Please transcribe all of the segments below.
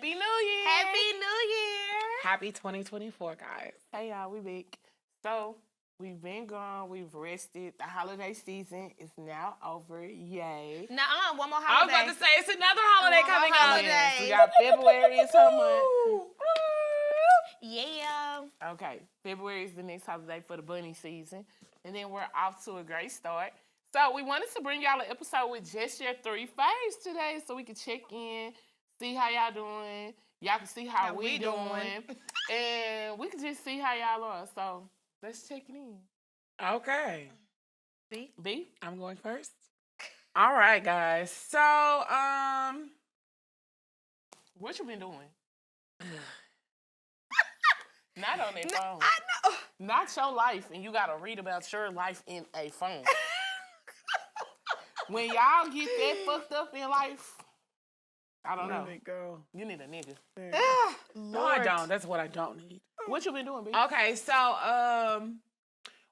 Happy New Year. Happy New Year. Happy 2024, guys. Hey, y'all, we back. So, we've been gone. We've rested. The holiday season is now over. Yay. Nuh-uh, one more I was holiday. about to say, it's another holiday coming up. Yes, we got February is her month. Yeah. Okay, February is the next holiday for the bunny season. And then we're off to a great start. So we wanted to bring y'all an episode with just your 3 faves today so we can check in, see how y'all doing. Y'all can see how we doing. And we can just see how y'all are. So let's check it in. Okay. B? I'm going first. All right, guys. So, What you been doing? Not on their phone. I know. Not your life, and you got to read about your life in a phone. When y'all get that fucked up in life, I don't know. Girl. You need a nigga. No, I don't. That's what I don't need. What you been doing, B? Okay, so,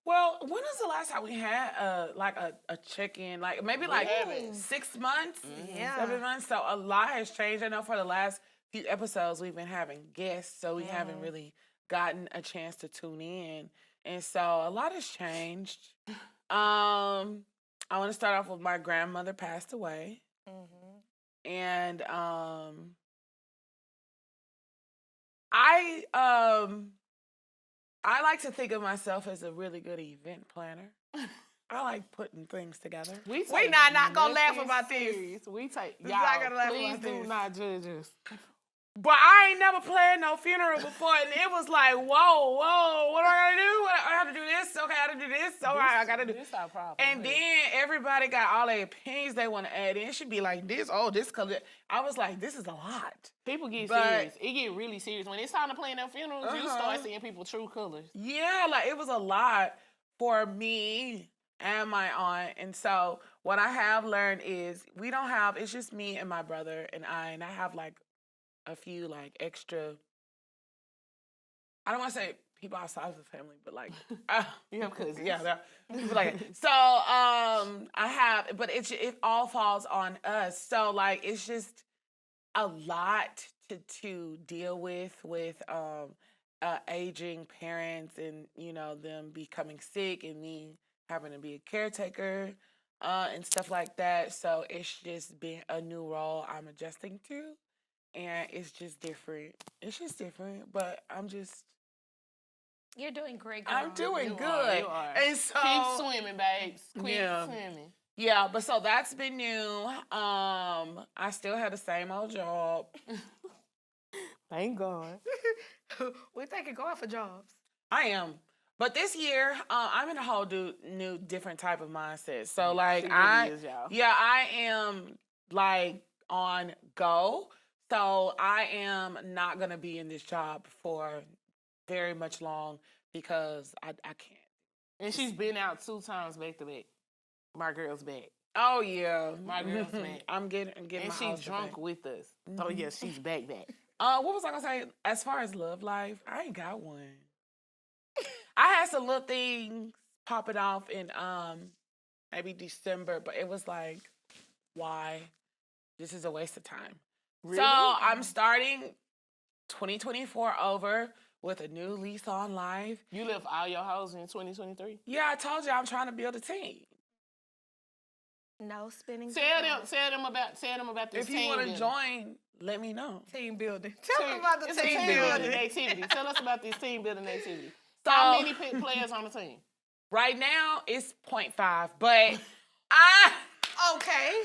well, when was the last time we had like a check-in? Like maybe like haven't. 6 months, Yeah. 7 months. So a lot has changed. I know for the last few episodes we've been having guests, so we haven't really gotten a chance to tune in, and so a lot has changed. I want to start off with my grandmother passed away, and I like to think of myself as a really good event planner. I like putting things together. We not gonna laugh nothing about this. serious. We take We y'all. not gonna laugh Please about do this. not judge us. But I ain't never planned no funeral before, and it was like, whoa, what do I gotta do? I have to do this. Okay, I gotta do this. All right, I gotta do. This our problem. And then everybody got all their opinions they want to add in. It should be like this. Oh, this color. I was like, this is a lot. people get But- serious. It get really serious when it's time to plan their funerals. You start seeing people true colors. Yeah, like it was a lot for me and my aunt. And so what I have learned is we don't have. It's just me and my brother and I have like a few like extra. I don't want to say people outside of the family, but like You have cousins. yeah, there are people like that. So I have, but it all falls on us. So like it's just a lot to deal with aging parents and them becoming sick and me having to be a caretaker and stuff like that. So it's just been a new role I'm adjusting to. And it's just different. It's just different, but You're doing great, girl. I'm doing You good. you are. And so Keep swimming, babes. Keep Yeah. swimming. yeah, but so that's been new. I still have the same old job. Thank God. We're taking God for jobs. I am. But this year, I'm in a whole new different type of mindset. So like She really is, y'all. I am like on go. So I am not gonna be in this job for very much long because I can't. And she's been out 2 times back to back. My girl's back. Oh yeah, My girl's back. I'm getting And my she's house drunk back. with us. Oh yeah, she's back. What was I gonna say? As far as love life, I ain't got one. I had some little things popping off in maybe December, but it was like, why? This is a waste of time. Really? So I'm starting 2024 over with a new lease on life. You left all your hoes in 2023? Yeah, I told you I'm trying to build a team. No spinning. Tell them about this If you team want to building. join, let me know. Team building. Tell them about the It's a team team building. building activity. Tell us about this team building activity. So How many players on the team? right now it's 0.5, but Okay.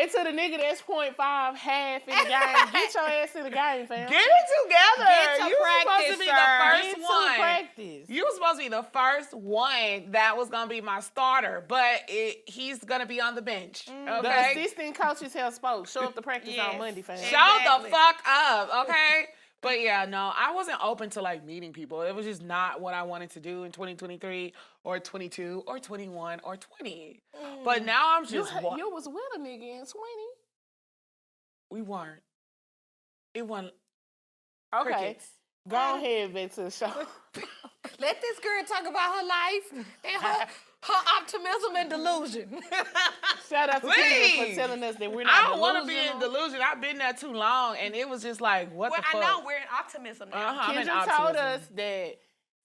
And to the nigga that's 0.5, half in the game. Get your ass in the game, fam. get it together. Get to You were supposed practice, to be sir. the Get first to one. practice. You were supposed to be the first one that was gonna be my starter, but he's gonna be on the bench. The Okay, assistant coaches have spoke. Show up to practice Yes. on Monday, fam. show Exactly. the fuck up, okay? But yeah, no, I wasn't open to like meeting people. It was just not what I wanted to do in 2023 or 22 or 21 or 20. But now I'm just You was with a nigga in 20. we weren't. It wasn't. Okay. Crickets. Go ahead back to the show. Let this girl talk about her life and Her optimism and delusion. Shout out to Kendra Please. for telling us that we're not I don't want to be in delusional. delusion. I've been there too long, and it was just like, what Well, the fuck? I know we're in optimism now. I'm in Kendra told optimism. us that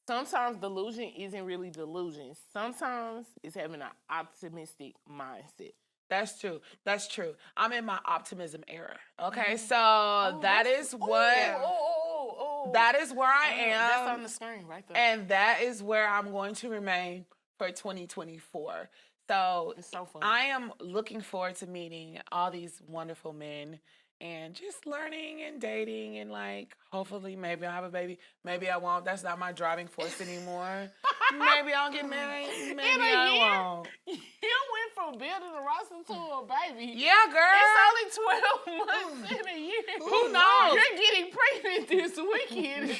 sometimes delusion isn't really delusion. Sometimes it's having an optimistic mindset. That's true. That's true. I'm in my optimism era. Okay, so that is what that is where I am. That's on the screen right there. And that is where I'm going to remain for 2024. So It's so fun. I am looking forward to meeting all these wonderful men and just learning and dating and like hopefully maybe I'll have a baby. Maybe I won't. That's not my driving force anymore. Maybe I'll get married. Maybe I won't. You went from building a roster to a baby. Yeah, girl. It's only 12 months in a year. Who knows? You're getting pregnant this weekend.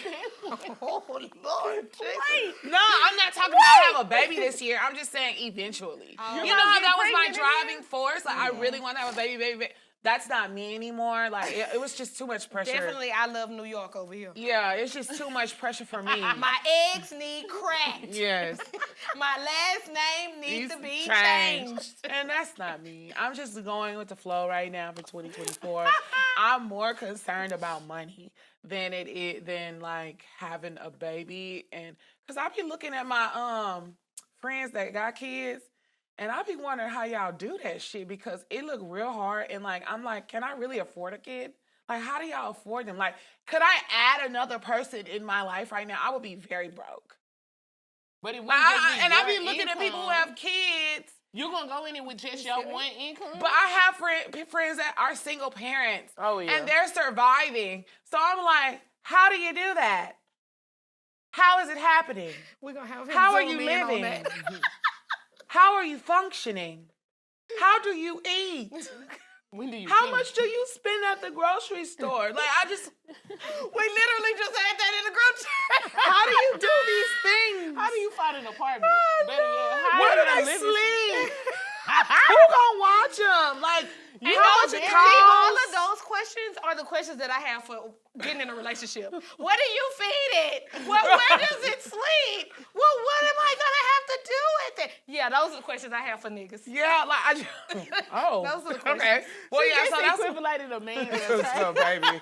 Oh, Lord. Wait. No, I'm not talking about have a baby this year. I'm just saying eventually. You're You know gonna how get that was my pregnant driving again? force? Like, I really want to have a baby. That's not me anymore. Like, it was just too much pressure. Definitely, I love New York over here. Yeah, it's just too much pressure for me. My eggs need cracked. Yes. My last name needs to be Changed. changed. And that's not me. I'm just going with the flow right now for 2024. I'm more concerned about money than like having a baby. And because I be looking at my friends that got kids, and I be wondering how y'all do that shit because it look real hard. And like, I'm like, can I really afford a kid? Like, how do y'all afford them? Like, could I add another person in my life right now? I would be very broke. But it Like, wouldn't just be and I your be looking at people who income. have kids. You're going to go in it with just your one income? But I have friends that are single parents. Oh, yeah. And they're surviving. So I'm like, how do you do that? How is it happening? We're going to have him How are zoom you in on living? that. How are you functioning? How do you eat? When do you How finish? much do you spend at the grocery store? Like, I just, We literally just had that in the group chat. how do you do these things? How do you find an apartment? Better yet, how Where do you they live- sleep? Who gonna watch them? Like, You how know, much it man, See, all costs? of those questions are the questions that I have for getting in a relationship. What do you feed it? Where does it sleep? Well, what am I gonna have to do with it? Yeah, those are the questions I have for niggas. Yeah, like, I just, oh, Those are the questions. okay. Well, She yeah, so just that's equivalated a man. so, baby.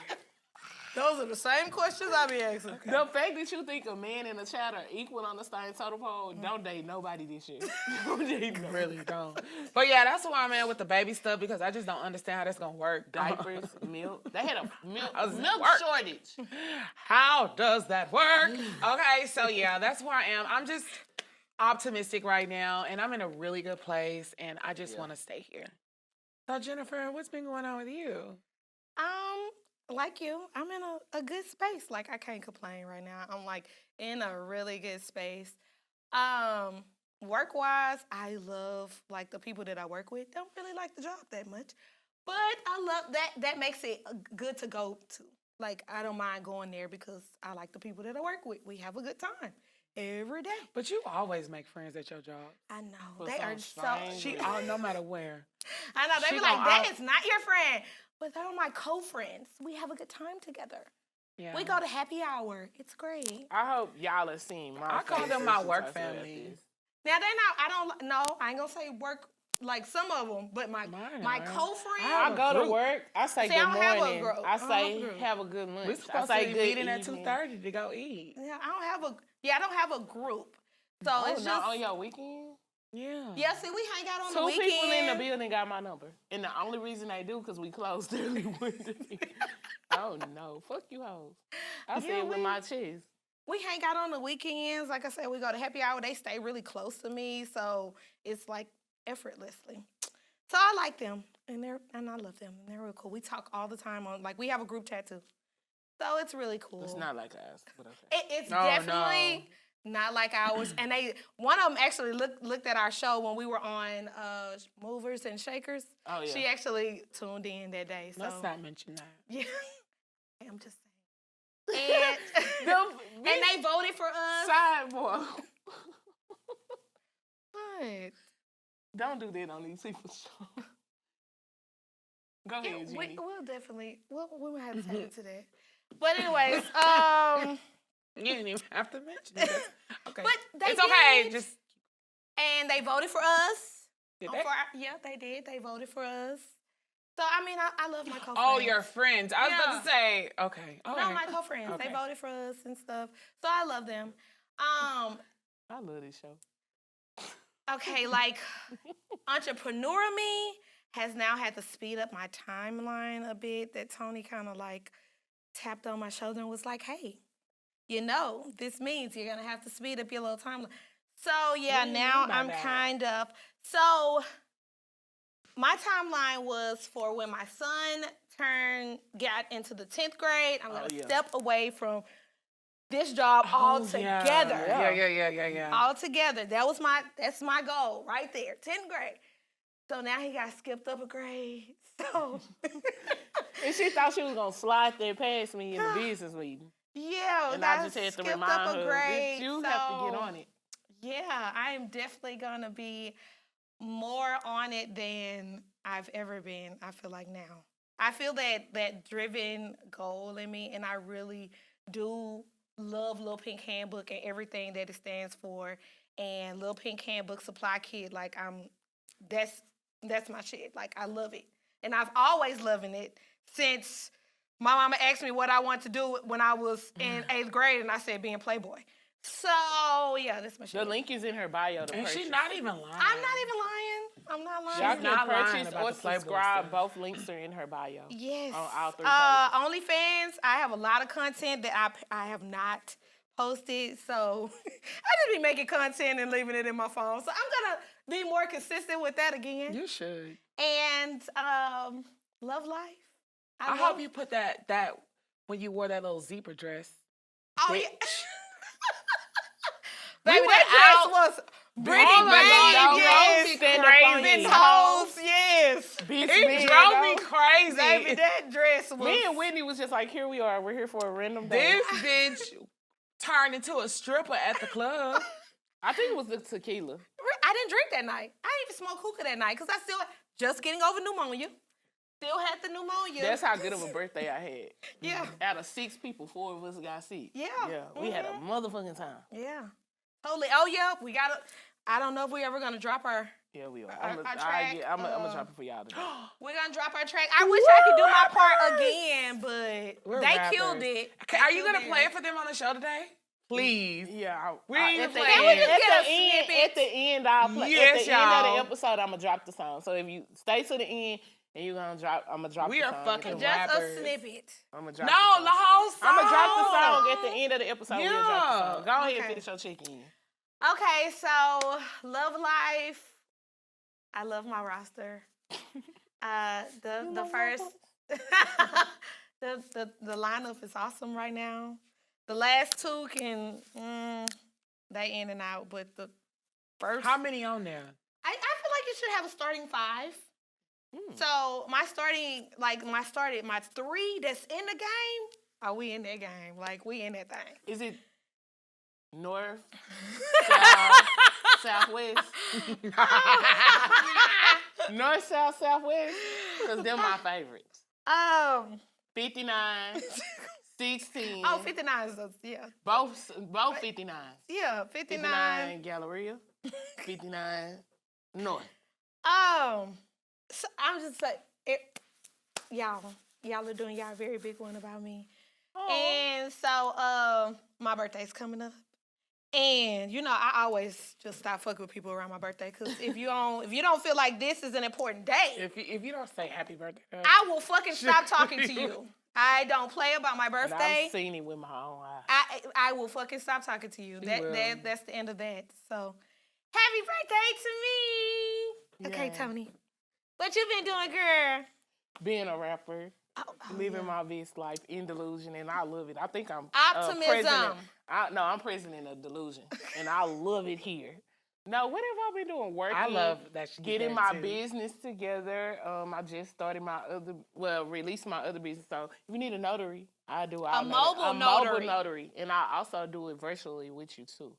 Those are the same questions I be asking. The fact that you think a man and a child are equal on the same total pole, don't date nobody this year. Don't date nobody. Really don't. But yeah, that's why I'm at with the baby stuff because I just don't understand how that's gonna work. Diapers, milk. They had a milk does that milk work? shortage. How does that work? Okay, so yeah, that's where I am. I'm just optimistic right now, and I'm in a really good place, and I just want to stay here. So Jennifer, what's been going on with you? Like you, I'm in a good space. Like, I can't complain right now. I'm like in a really good space. Work-wise, I love like the people that I work with. Don't really like the job that much, but I love that. That makes it good to go to. Like, I don't mind going there because I like the people that I work with. We have a good time every day. But you always make friends at your job. I know For they some are so. strange No matter where. I know they she be like, gon' that out- is not your friend, but they're my co-friends. We have a good time together. Yeah. We go to happy hour. It's great. I hope y'all are seeing my I call face them as my she work talks about family. this. Now they're not. I don't know. I ain't gonna say work like some of them, but my Mine my are. co-friends. I I go to group. work. I say See, I good don't have a morning. group. I I don't have a say group. have a good lunch. We're I supposed say to be good meeting at evening. 2:30 to go eat. Yeah, I don't have a. Yeah, I don't have a group. So Oh, it's not just. on your weekend? Yeah. Yeah, see, we hang out on the Two weekend. people in the building got my number. And the only reason they do because we closed early one day. Oh, no. Fuck you hoes. I said it with my chest. We hang out on the weekends. Like I said, we go to happy hour. They stay really close to me, so it's like effortlessly. So I like them, and I love them, and they're real cool. We talk all the time on like we have a group chat too, so it's really cool. It's not like us. But okay. It's No, definitely not like ours. And one of them actually looked at our show when we were on Movers and Shakers. Oh, yeah. She actually tuned in that day. So Let's not mention that. yeah, I'm just saying. And, and they voted for us. Sidebar. What? Don't do that on these people's show. Go ahead, Yeah, Jenny. we'll definitely we'll have to tap into that. But anyways, You didn't even have to mention it. Okay. But they it's okay. did. Just And they voted for us. Did they? Yeah, they did. They voted for us. So, I mean, I love my co-friends. Oh, your friends. I was about Yeah. to say, okay. All No, right. my co-friends. Okay. They voted for us and stuff. So, I love them. I love this show. Okay, like, entrepreneur me has now had to speed up my timeline a bit. That Tony kind of, like, tapped on my shoulder and was like, hey, this means you're going to have to speed up your little timeline. So, yeah, now I'm kind of... So, my timeline was for when my son got into the 10th grade. I'm going to step away from this job altogether. Yeah. Altogether. That's my goal right there, 10th grade. So now he got skipped up a grade. So And she thought she was gonna slide there past me in the business meeting. Yeah, and I just had to remind her, bitch, you have to get on it. Yeah, I am definitely gonna be more on it than I've ever been. I feel like now. I feel that driven goal in me, and I really do love Little Pink Handbook and everything that it stands for. And Little Pink Handbook Supply Kit, like that's my shit. Like I love it, and I've always loving it since my mama asked me what I wanted to do when I was in 8th grade, and I said being Playboy. So yeah, that's my shit. The link is in her bio. And she's not even lying. I'm not even lying. I'm not lying. Y'all not can lying purchase about or the Playboy subscribe. stuff. Both links are in her bio. Yes. On all 3 pages. OnlyFans, I have a lot of content that I have not posted. So I just be making content and leaving it in my phone. So I'm going to be more consistent with that again. You should. And love life. I hope you put that when you wore that little zebra dress. Oh, yeah. We Baby, went that out. dress was Brittany Oh my God, Bain, that yes. was crazy. Toes, yes. It drove me crazy. Baby, that dress was... Me and Whitney was just like, here we are. We're here for a random day. This bitch turned into a stripper at the club. I think it was the tequila. I didn't drink that night. I didn't even smoke hookah that night because I still just getting over pneumonia. Still had the pneumonia. That's how good of a birthday I had. Yeah. Out of 6 people, 4 of us got sick. Yeah. Yeah. We had a motherfucking time. Yeah. Totally. Oh, yeah. We got to... I don't know if we're ever going to drop our... Yeah, we are. Our I'm track, gonna drop it for y'all today. We're going to drop our track. I wish I could do my part again, but We're they rappers. killed it. Okay, are you gonna play it for them on the show today? Please. Yeah, We ain't even at the playing end, it. at the end, I'll play. Yes, at the end of y'all. the episode, I'm gonna drop the song. So if you stay to the end, and I'm gonna drop. We the are song. fucking Just rappers. a snippet. I'm gonna drop. No, the whole song. I'm gonna drop the song at the end of the episode. Yeah. We'll drop the song. Go ahead and Okay. finish your check-in. Okay, so love life. I love my roster. The first the lineup is awesome right now. The last 2 can they in and out, but the first How many on there? I feel like you should have a starting 5. So my 3 that's in the game. Are we in that game? Like we in that thing. Is it north, south, southwest? North, south, southwest? Because they're my favorites. 59, 16. Oh, 59 is yeah. Both 59. Yeah, 59. 59 Galleria, 59 North. So I'm just like, y'all are doing y'all very big one about me. And so my birthday's coming up. And I always just stop fucking with people around my birthday because if you don't feel like this is an important day, If you don't say happy birthday, I will fucking stop talking to you. I don't play about my And birthday. I've seen it with my own eyes. I will fucking stop talking to you. That's the end of that. So, happy birthday to me. Okay, Yeah. Tony. What you been doing, girl? Being a rapper, living yeah. my best life in delusion, and I love it. I think I'm Optimism. I'm president of delusion, and I love it here. No, what have I been doing? Working. I love that she getting did my that too. business together. I just started released my other business. So if you need a notary, I do. A mobile notary. Mobile notary, and I also do it virtually with you too.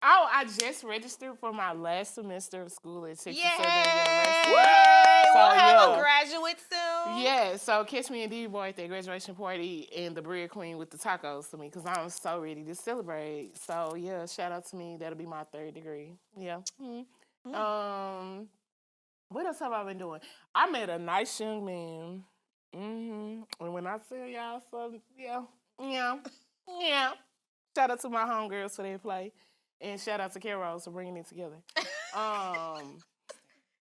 I just registered for my last semester of school at Texas Southern University. Yay! We'll have yeah. a graduate soon. Daniel. Yeah, so catch me and D-Boy at their graduation party and the Bread Queen with the tacos to me because I'm so ready to celebrate. So, yeah, shout out to me. That'll be my 3rd degree. Yeah. What else have I been doing? I met a nice young man. And when I tell y'all something, yeah. Shout out to my homegirls for their play. And shout out to Carol for bringing it together.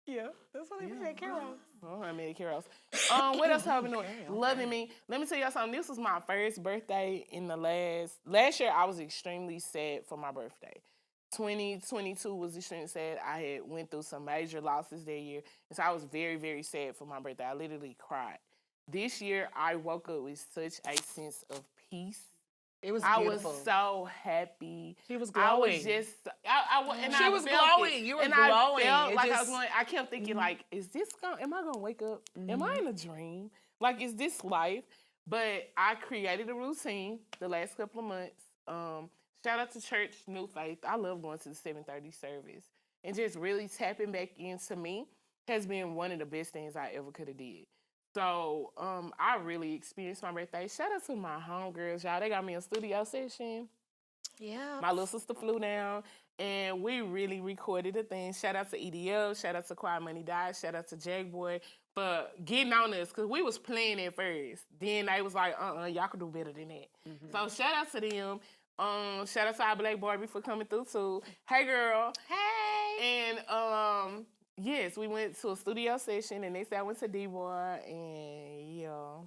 Yeah, that's what they said, Carol. I made Carol's. What else have I been doing? Loving me. Let me tell y'all something. This was my first birthday in the last year. I was extremely sad for my birthday. 2022 was extremely sad. I had went through some major losses that year, and so I was very, very sad for my birthday. I literally cried. This year, I woke up with such a sense of peace. It was I beautiful. was so happy. She was glowing. I was just, She was glowing. You were glowing. I kept thinking, like, am I gonna wake up? Am I in a dream? Like, is this life? But I created a routine the last couple of months. Shout out to Church New Faith. I love going to the 7:30 service. And just really tapping back into me has been one of the best things I ever could have did. So, I really experienced my birthday. Shout out to my homegirls, y'all. They got me a studio session. Yeah. My little sister flew down, and we really recorded a thing. Shout out to EDL. Shout out to Quiet Money Died. Shout out to Jack Boy for getting on us, because we was playing at first. Then they was like, y'all can do better than that. So, shout out to them. Shout out to our Black Barbie for coming through, too. Hey, girl. Hey. And, yes, we went to a studio session, and they said I went to D-Boy, and yeah.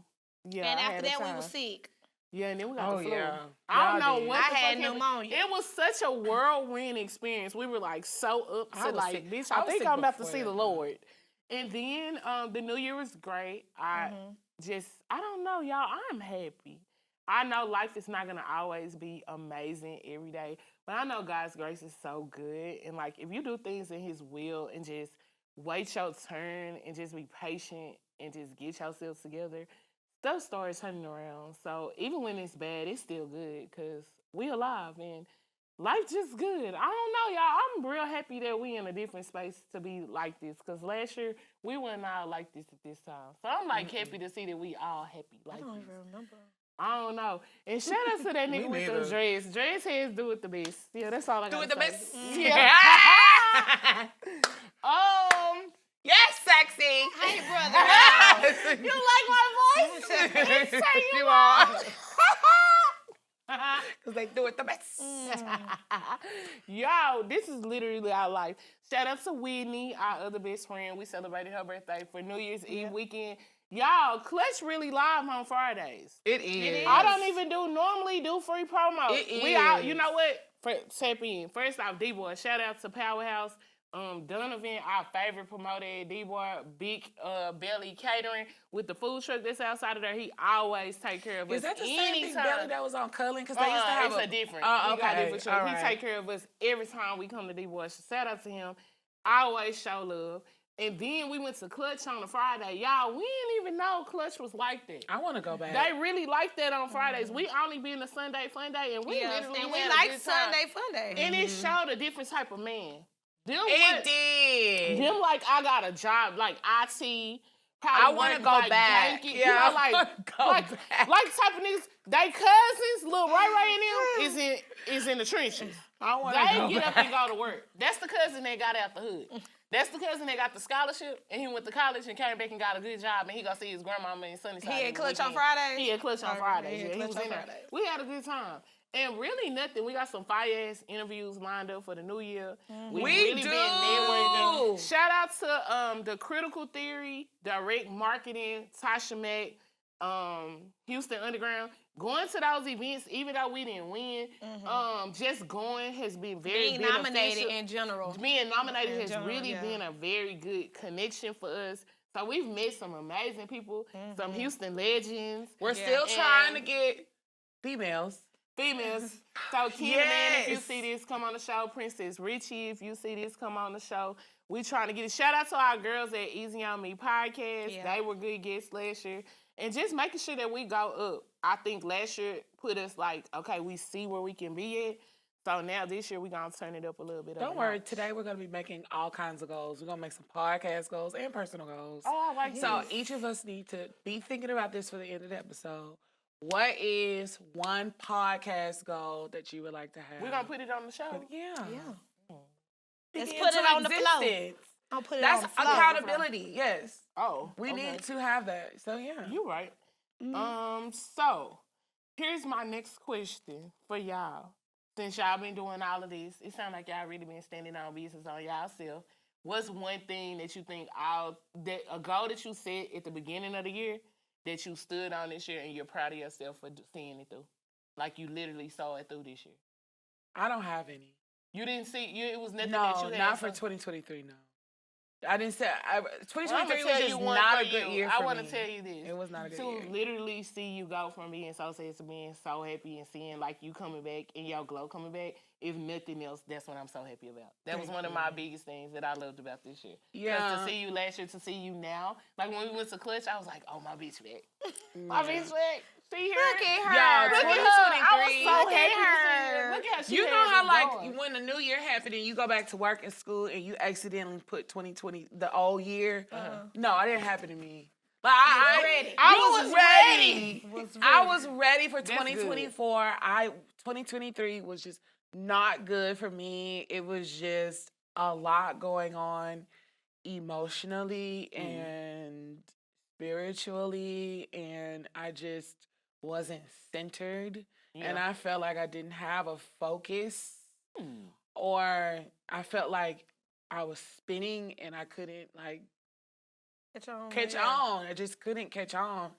And I after had a that, we time. was sick. Yeah, and then we got the flu. Yeah. I don't Y'all know did. what I the had fuck happened. pneumonia. It was such a whirlwind experience. We were like so up I to was like, sick. bitch, I I was think sick I'm about to before see that. the Lord. And then the New Year was great. I don't know, y'all. I'm happy. I know life is not gonna always be amazing every day, but I know God's grace is so good. And like, if you do things in His will and just wait your turn and just be patient and just get yourselves together, stuff starts turning around. So even when it's bad, it's still good because we alive and life just good. I don't know, y'all. I'm real happy that we in a different space to be like this because last year we weren't all like this at this time. So I'm like happy to see that we all happy like I don't this. even remember. I don't know. And shout out to that nigga with the neither. dreads. Dreads heads do it the best. Yeah, that's all I got. Do it the best. Yeah. Yes, sexy. Hey, brother. You like my voice? He say you are. are. Because they do it the best. Yo, this is literally our life. Shout out to Whitney, our other best friend. We celebrated her birthday for New Year's Eve weekend. Y'all, Clutch really live on Fridays. It is. I don't even normally do free promo. It We out, is. you know what? Tap in. First off, D-Boy. Shout out to Powerhouse. Donovan, our favorite promoter at D-Boy, Big Belly Catering with the food truck that's outside of there. He always take care of us. Is that the same Big anytime. Belly that was on Cullen? Because they used to have it's a different. Oh, He got okay. different truck. All He right. take care of us every time we come to D-Boy. So shout out to him. Always show love. And then we went to Clutch on a Friday. Y'all, we didn't even know Clutch was like that. I want to go back. They really like that on Fridays. We only been to Sunday Fun Day, and we literally and we had a like good time. Sunday Fun Day. And it showed a different type of man. It did. Them like I got a job like IT. I want to go back. Banking, Yeah, you know, I like wanna go back. type of niggas. They cousins, little Ray and them is in the trenches. I want to go They get back. up and go to work. That's the cousin that got out the hood. That's the cousin that got the scholarship, and he went to college and came back and got a good job, and he go see his grandmama in Sunnyside. He had Clutch on weekend. Fridays? He had Clutch on Okay, Fridays. he had Yeah, he Clutch was on in there. Fridays. We had a good time. And really nothing. We got some fire-ass interviews lined up for the new year. We really do. been networking. Shout out to the Critical Theory, Direct Marketing, Tasha Mack, Houston Underground. Going to those events, even though we didn't win, just going has been very Being beneficial. nominated in general. Being nominated In has general, really yeah. been a very good connection for us. So we've met some amazing people, some Houston legends. We're Yeah. still trying to And- get females. Females. So Kina Man, if you Yes. see this, come on the show. Princess Richie, if you see this, come on the show. We trying to get it. Shout out to our girls at Easy On Me podcast. Yeah. They were good guests last year. And just making sure that we go up. I think last year put us like, okay, we see where we can be at. So now this year we're gonna turn it up a little bit. Don't worry. Today we're gonna be making all kinds of goals. We're gonna make some podcast goals and personal goals. Oh, I like So this. each of us need to be thinking about this for the end of the episode. What is one podcast goal that you would like to have? We're gonna put it on the show. Yeah. Let's Speak put it into on the flow. existence. I'll put it That's on the flow. accountability. Yes. Oh, We okay. need to have that. So yeah. You're right. Mm-hmm. So here's my next question for y'all. Since y'all been doing all of this, it sounds like y'all really been standing on business on y'all self. What's one thing that you think a goal that you set at the beginning of the year that you stood on this year and you're proud of yourself for seeing it through? Like you literally saw it through this year. I don't have any. You didn't see it was nothing that you No, had. not for 2023. No. I didn't say. 2023 I'ma was tell just you one not for a good you. year I for want me. to tell you this. It was not a good to year. literally see you go from being so sad to being so happy and seeing like you coming back and your glow coming back. If nothing else, that's what I'm so happy about. That was one of my biggest things that I loved about this year. Yeah. To see you last year, to see you now. Like when we went to Clutch, I was like, oh, my bitch back. My bitch back. See her? Look at her. Y'all, Look at her. I was 2023. so Look at happy to see her. her. Look at how she You had know how it like going. when the new year happened and you go back to work and school and you accidentally put 2020 the old year. No, it didn't happen to me. Like I was ready. I was ready for 2024. 2023 was just not good for me. It was just a lot going on emotionally and spiritually, and I just wasn't centered. And I felt like I didn't have a focus, or I felt like I was spinning and I couldn't like catch on. I just couldn't catch on.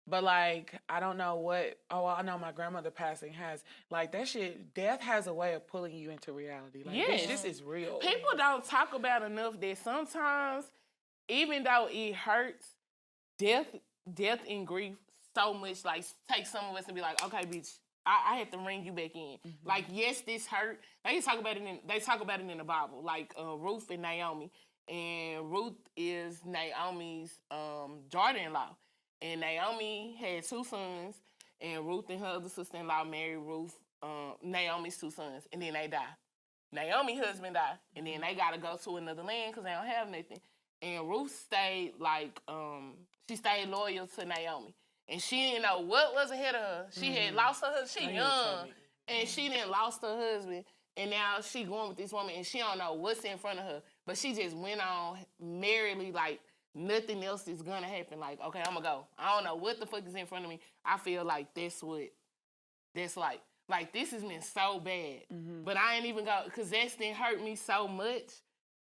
But like, I don't know what, I know my grandmother passing has, like that shit, death has a way of pulling you into reality. Like, Yes. this is real. People don't talk about enough that sometimes, even though it hurts, death and grief so much, like, take some of us and be like, okay, bitch, I have to ring you back in. Like, yes, this hurt. They talk about it in the Bible, like Ruth and Naomi. And Ruth is Naomi's daughter-in-law. And Naomi had 2 sons, and Ruth and her other sister-in-law married Naomi's 2 sons, and then they die. Naomi's husband died, and then they gotta go to another land because they don't have nothing. And Ruth stayed she stayed loyal to Naomi, and she didn't know what was ahead of her. She had lost her husband. She young, and she didn't lost her husband, and now she going with this woman, and she don't know what's in front of her. But she just went on merrily like nothing else is gonna happen. Like, okay, I'm gonna go. I don't know what the fuck is in front of me. I feel like that's like. Like, this has been so bad. But I ain't even go, because that's done hurt me so much.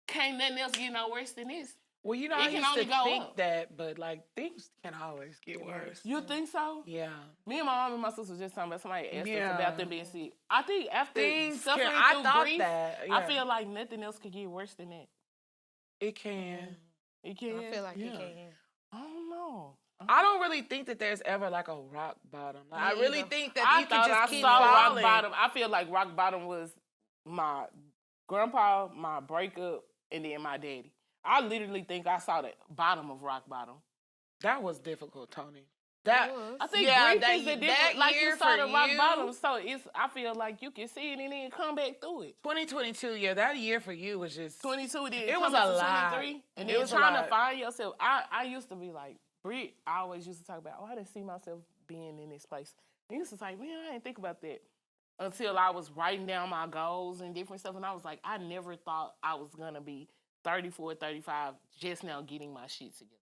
Can't nothing else get no worse than this. Well, you know, It I can used only to go think up. that, but like things can always get worse. You think so? Yeah. Me and my mom and my sister was just talking about somebody asked Yeah. us about them being sick. I think after Things suffering can, I through thought grief, that. I Yeah. feel like nothing else could get worse than that. It can. It can. I feel like Yeah. it can. I don't know. I don't really think that there's ever like a rock bottom. Like, I Me really either. think that I you thought can just I keep saw falling. rock bottom. I feel like rock bottom was my grandpa, my breakup, and then my daddy. I literally think I saw the bottom of rock bottom. That was difficult, Tony. I think Yeah, grief that is a ye- different, that like year you saw for the rock you- bottom, so I feel like you can see it and then come back through it. 2022, yeah, that year for you was just 22 did. It was come a into lot. 23, and It then was a trying to lot. find yourself. I used to be like, Britt, I always used to talk about, I didn't see myself being in this place. And I used to say, man, I didn't think about that until I was writing down my goals and different stuff. And I was like, I never thought I was going to be 34, 35, just now getting my shit together.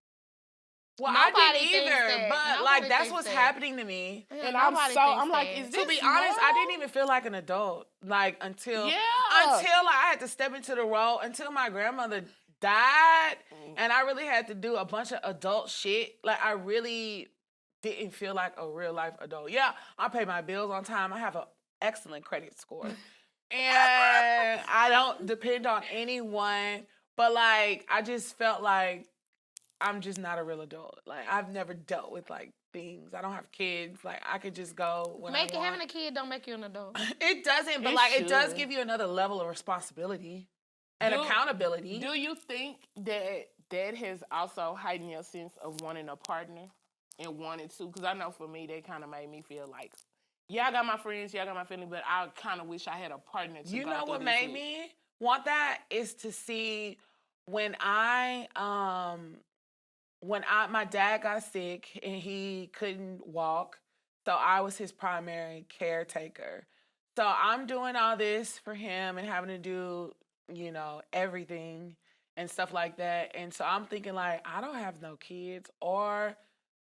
Well, Nobody I didn't thinks either, that. but Nobody like that's thinks what's that. happening to me. Yeah, And nobody thinks I'm like, that. is this To be honest, I normal? didn't even feel like an adult. Like until Yeah. I had to step into the role until my grandmother died, and I really had to do a bunch of adult shit. Like I really didn't feel like a real life adult. Yeah, I pay my bills on time. I have an excellent credit score, and I don't depend on anyone. But like, I just felt like I'm just not a real adult. Like I've never dealt with like things. I don't have kids. Like I could just go when I want. Having a kid don't make you an adult. It doesn't, but It like it does should. give you another level of responsibility and Do- accountability. Do you think that has also heightened your sense of wanting a partner and wanting to? Because I know for me, that kind of made me feel like Yeah, I got my friends, yeah, I got my family, but I kind of wish I had a partner to You go know through what this made with. me want that is to see when my dad got sick and he couldn't walk, so I was his primary caretaker. So I'm doing all this for him and having to do, everything and stuff like that. And so I'm thinking like I don't have no kids or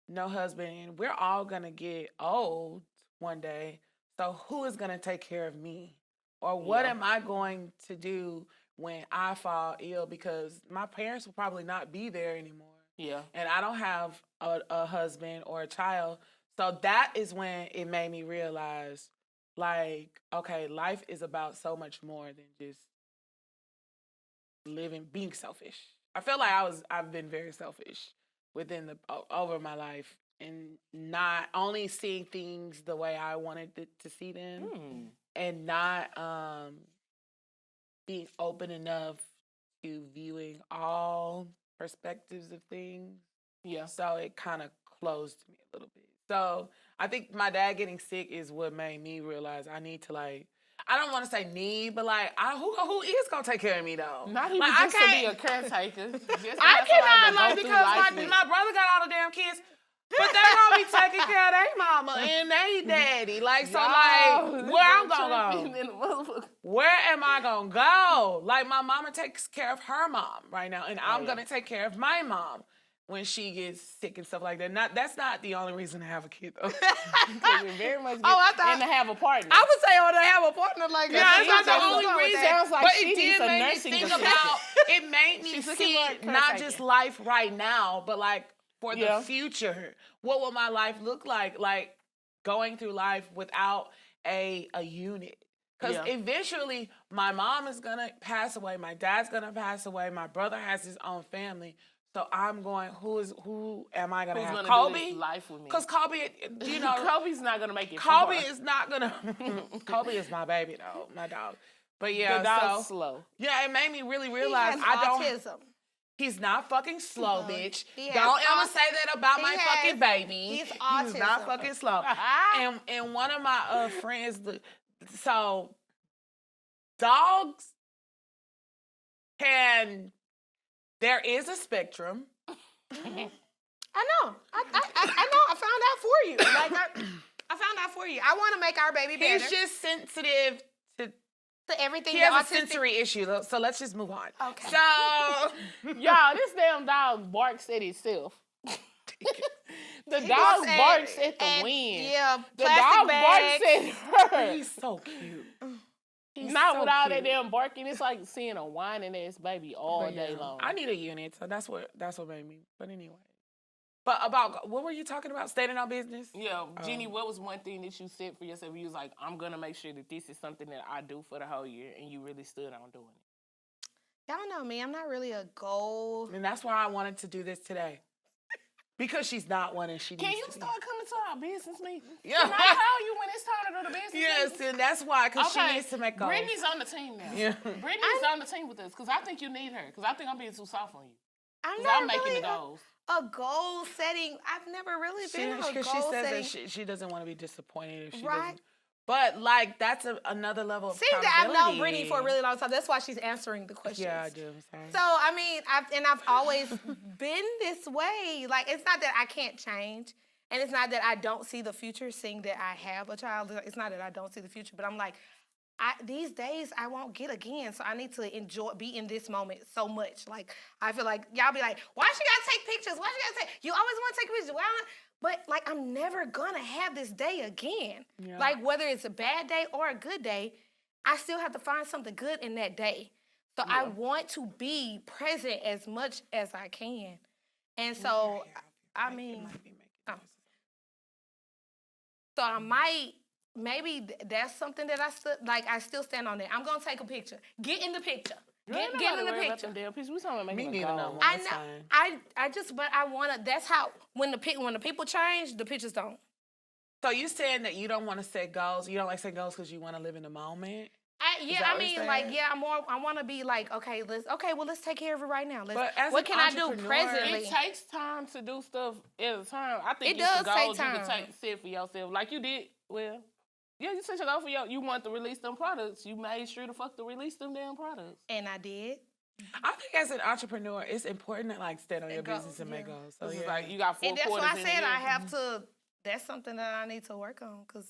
no husband, and we're all gonna get old one day. So who is gonna take care of me? Or what Yeah. am I going to do when I fall ill? Because my parents will probably not be there anymore. Yeah. And I don't have a husband or a child. So that is when it made me realize, like, okay, life is about so much more than just being selfish. I feel like I've been very selfish within over my life and not only seeing things the way I wanted to see them and not being open enough to viewing all perspectives of things. Yeah. So it kind of closed me a little bit. So I think my dad getting sick is what made me realize I need to I don't want to say need, but who is gonna take care of me though? Not even I just to be a caretaker. I cannot because my brother got all the damn kids. But they gonna be taking care of their mama and they daddy. Where I'm gonna go? Where am I gonna go? Like, my mama takes care of her mom right now, and I'm gonna take care of my mom when she gets sick and stuff like that. That's not the only reason to have a kid, though. Very much. I and to have a partner. I would say, to have a partner like that. Yeah, that's not the only reason. Sounds like but she it needs did a make me nursing think assistant. about. It made me She's looking see for a not caretaker. just life right now, but like for Yeah. the future. What will my life look like? Like going through life without a unit. Because eventually my mom is gonna pass away, my dad's gonna pass away, my brother has his own family. So I'm going, who am I gonna have? Gonna Kobe? do this life with me? Because Kobe, Kobe's not gonna make it Kobe far. is not gonna. Kobe is my baby though, my dog. But yeah, the dog's slow. Yeah, it made me really He realize has I don't. autism. He's not fucking slow, bitch. He has Don't ever say that about my has- fucking baby. he's He's not autism. fucking slow. and one of my friends, so dogs there is a spectrum. I know. I know. I found out for you. I found out for you. I want to make our baby better. He's just sensitive to everything. He has a sensory issue, so let's just move on. Okay. So, y'all, this damn dog barks at itself. The He dog barks barks at the and- wind. Yeah, The plastic dog bags. barks at her. he's so cute. He's Not so with all cute. that damn barking. It's like seeing a whining ass baby all But day yeah, long. I need a unit, so that's what made me. But anyway. But about what were you talking about? Standing on business? Yeah, Jenny, what was one thing that you said for yourself? You was like, I'm gonna make sure that this is something that I do for the whole year, and you really stood on doing it. Y'all know me. I'm not really a goal. And that's why I wanted to do this today. Because she's not one and she Can needs you to be. start coming to our business meetings? Yeah. Can I call you when it's time to do the business Yes, meetings? and that's why, because Okay, she needs to make goals. Brittany's on the team now. Yeah. Brittany's on the team with us, because I think you need her, because I think I'm being too soft on you. I'm Because not I'm making really the goals. a goal setting. I've never really been a goal Because she says setting. that she doesn't want to be disappointed if she Right. doesn't. But, like, that's another level of Seems that I've known accountability. Brittany for a really long time. That's why she's answering the questions. Yeah, I do. I'm sorry. So, I mean, I've always been this way. Like, it's not that I can't change. And it's not that I don't see the future, seeing that I have a child. It's not that I don't see the future. But I'm like, these days I won't get again. So I need to be in this moment so much. Like, I feel like y'all be like, why she gotta take pictures? Why she gotta take, you always want to take pictures. Why not? But, like, I'm never gonna have this day again. Yeah. Like, whether it's a bad day or a good day, I still have to find something good in that day. So I want to be present as much as I can. And so, I mean, so I might, maybe that's something that I still stand on that. I'm gonna take a picture. Get in the picture. Get in the picture. We talking about making Me a neither, goal. no more. I That's know. fine. But I wanna. That's how when the people change, the pictures don't. So you saying that you don't want to set goals? You don't like set goals because you want to live in the moment? I that what you're like, saying? yeah, I want to be like, okay, let's take care of it right now. But as What an can I do entrepreneur- presently? It takes time to do stuff at a time. I think It it's does the goals take you can time. set for yourself. Like you did, well, Yeah, you set your goal for you want to release them products. You made sure to release them damn products. And I did. I think as an entrepreneur, it's important to like stand on your go- business and make yeah. goals. So This yeah. is like you got 4 And that's quarters why I in the said year. I have to. That's something that I need to work on because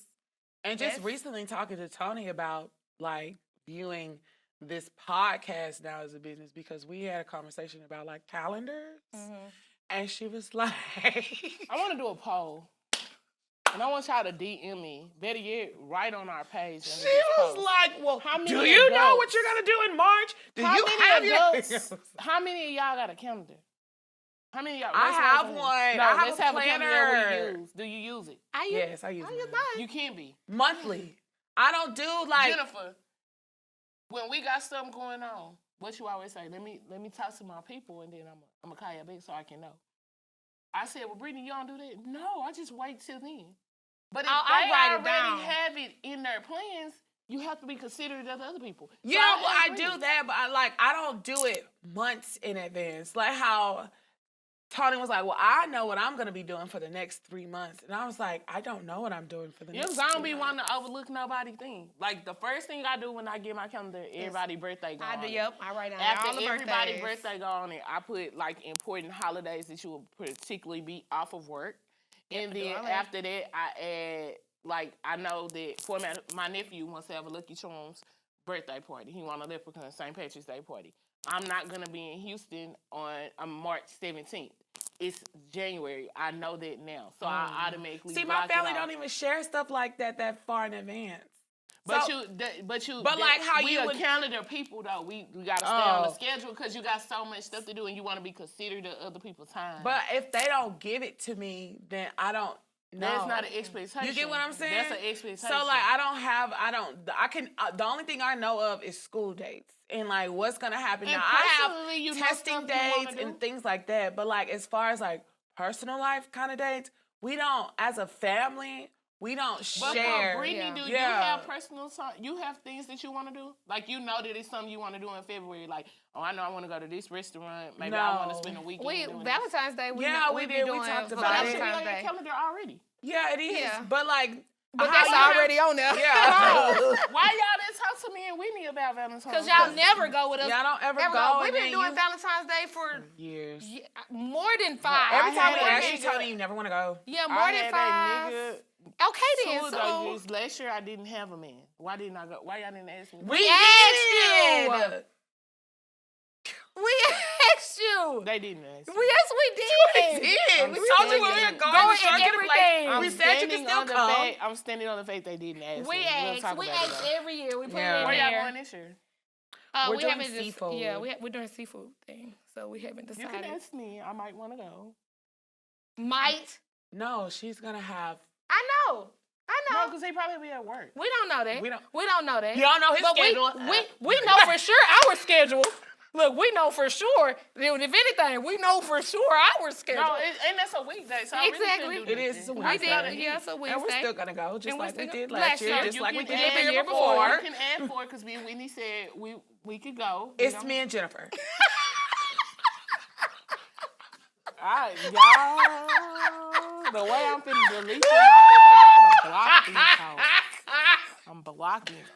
And just That's- recently talking to Tony about like viewing this podcast now as a business because we had a conversation about like calendars, and she was like, I want to do a poll. And I want y'all to DM me. Better yet, right on our page. she was like, well, How many do you know adults- what you're going to do in March? Do How you many have adults? your... How many of y'all got a calendar? How many of y'all? I let's have raise our one. hand. No, I have let's a have a calendar that planner. we use. Do you use it? I use, Yes, I use I use mine. mine. You can be. Monthly. I don't do like... Jennifer, when we got something going on, what you always say? Let me talk to my people, and then I'm gonna call you back so I can know. I said, well, Brittany, you don't do that. No, I just wait till then. But if I'll they write it already down. have it in their plans, you have to be considerate of the other people. So Yeah, I well, asked I do Brittany. that, but I don't do it months in advance. Like how Tony was like, well, I know what I'm going to be doing for the next 3 months. And I was like, I don't know what I'm doing for the Yeah, next 'cause I don't 3 be months. wanting to overlook nobody's thing. Like, the first thing I do when I get my calendar, everybody's birthday go I on do. it. Yep. I write down After all the everybody's birthdays. birthday go on it, I put, like, important holidays that you will particularly be off of work. And I do then all that. after that, I add, like, I know that for my nephew wants to have a Lucky Charms birthday party. He want a leprechaun St. Patrick's Day party. I'm not going to be in Houston on March 17th. It's January. I know that now. So I automatically See, block my family it off. don't even share stuff like that far in advance. But So- but like how we you a would- calendar people though. We gotta stay on the Oh. schedule because you got so much stuff to do and you want to be considerate of other people's time. But if they don't give it to me, then I don't know. that's not an expectation. You get what I'm saying? That's an expectation. So like the only thing I know of is school dates and like what's gonna happen. And Now I personally, you have know testing stuff you wanna dates do. and things like that. But like as far as like personal life kind of dates, we don't as a family, we don't But share. for Brittany, Yeah. do you Yeah. have personal time? You have things that you want to do? Like you know that it's something you want to do in February. Like, oh, I know I want to go to this restaurant. Maybe I want to No. spend a weekend We doing this. Valentine's Day. Yeah, we be did. We doing talked for So about that it. should be on Valentine's your Day. calendar already. Yeah, it is. Yeah. But like, But how that's you have- already on there. Yeah. Why y'all didn't talk to me and Whitney about Valentine's? Because y'all Day? never go with us. Y'all don't ever Never go. We've and been then doing you- Valentine's Day for years. more than 5. Every I time we had a ask you, nigga- Tony, you never want to go. Yeah, more I than had 5. that nigga Okay then. 2 So years. Last year I didn't have a man. Why didn't I go? Why y'all didn't ask me? We asked did. we asked you. They didn't ask me. Yes, we did. We I'm told you when we were standing- going. Going to start and getting a place. everything. We I'm said you standing can still on the come. fact- I'm standing on the fact they didn't ask We me. We'll asked. talk We about it, asked though. every year. We put Yeah. it in Where y'all there. going this year? We're we doing haven't just- seafood. Yeah, we're doing seafood thing. So we haven't You can decided. ask me. I might want to go. Might. No, she's gonna have. I know. No, because he probably be at work. We don't know that. We don't- know that. You don't know his But schedule. we know for sure our schedule. Look, we know for sure. If anything, we know for sure our schedule. No, and that's a weekday, so I really Exactly. shouldn't do It is. this. It's a we Wednesday. did. Yeah, so And we're Wednesday. still gonna go, just And we're like we still did gonna- last last year, year. just You like we can did add the year year before. You can add 4 because me and Whitney said we could go. We It's don't- me and Jennifer. All right, y'all. The way I'm finna delete them, I'm finna block these hoes. I'm blocking them.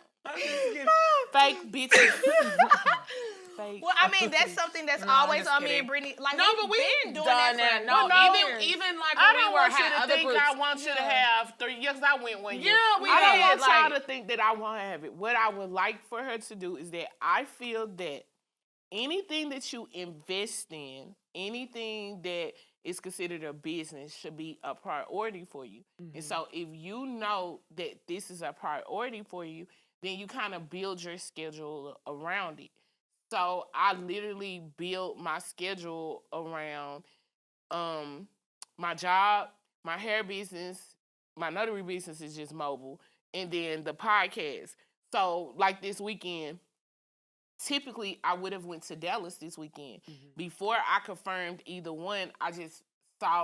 Fake bitches. Fake. Well, I mean, that's something that's No, I'm always just on me kidding. and Brittany. Like, No, we've but we've been doing done that. that. For No, years. even like I when we don't were want you had to other think groups. I want you to have 3 years. Because I went 1 year. Yeah, we I don't did, want y'all like- to think that I want to have it. What I would like for her to do is that I feel that anything that you invest in, anything that is considered a business should be a priority for you. And so if you know that this is a priority for you, then you kind of build your schedule around it. So I literally built my schedule around my job, my hair business, my notary business is just mobile, and then the podcast. So like this weekend, typically I would have went to Dallas this weekend. Before I confirmed either one, I just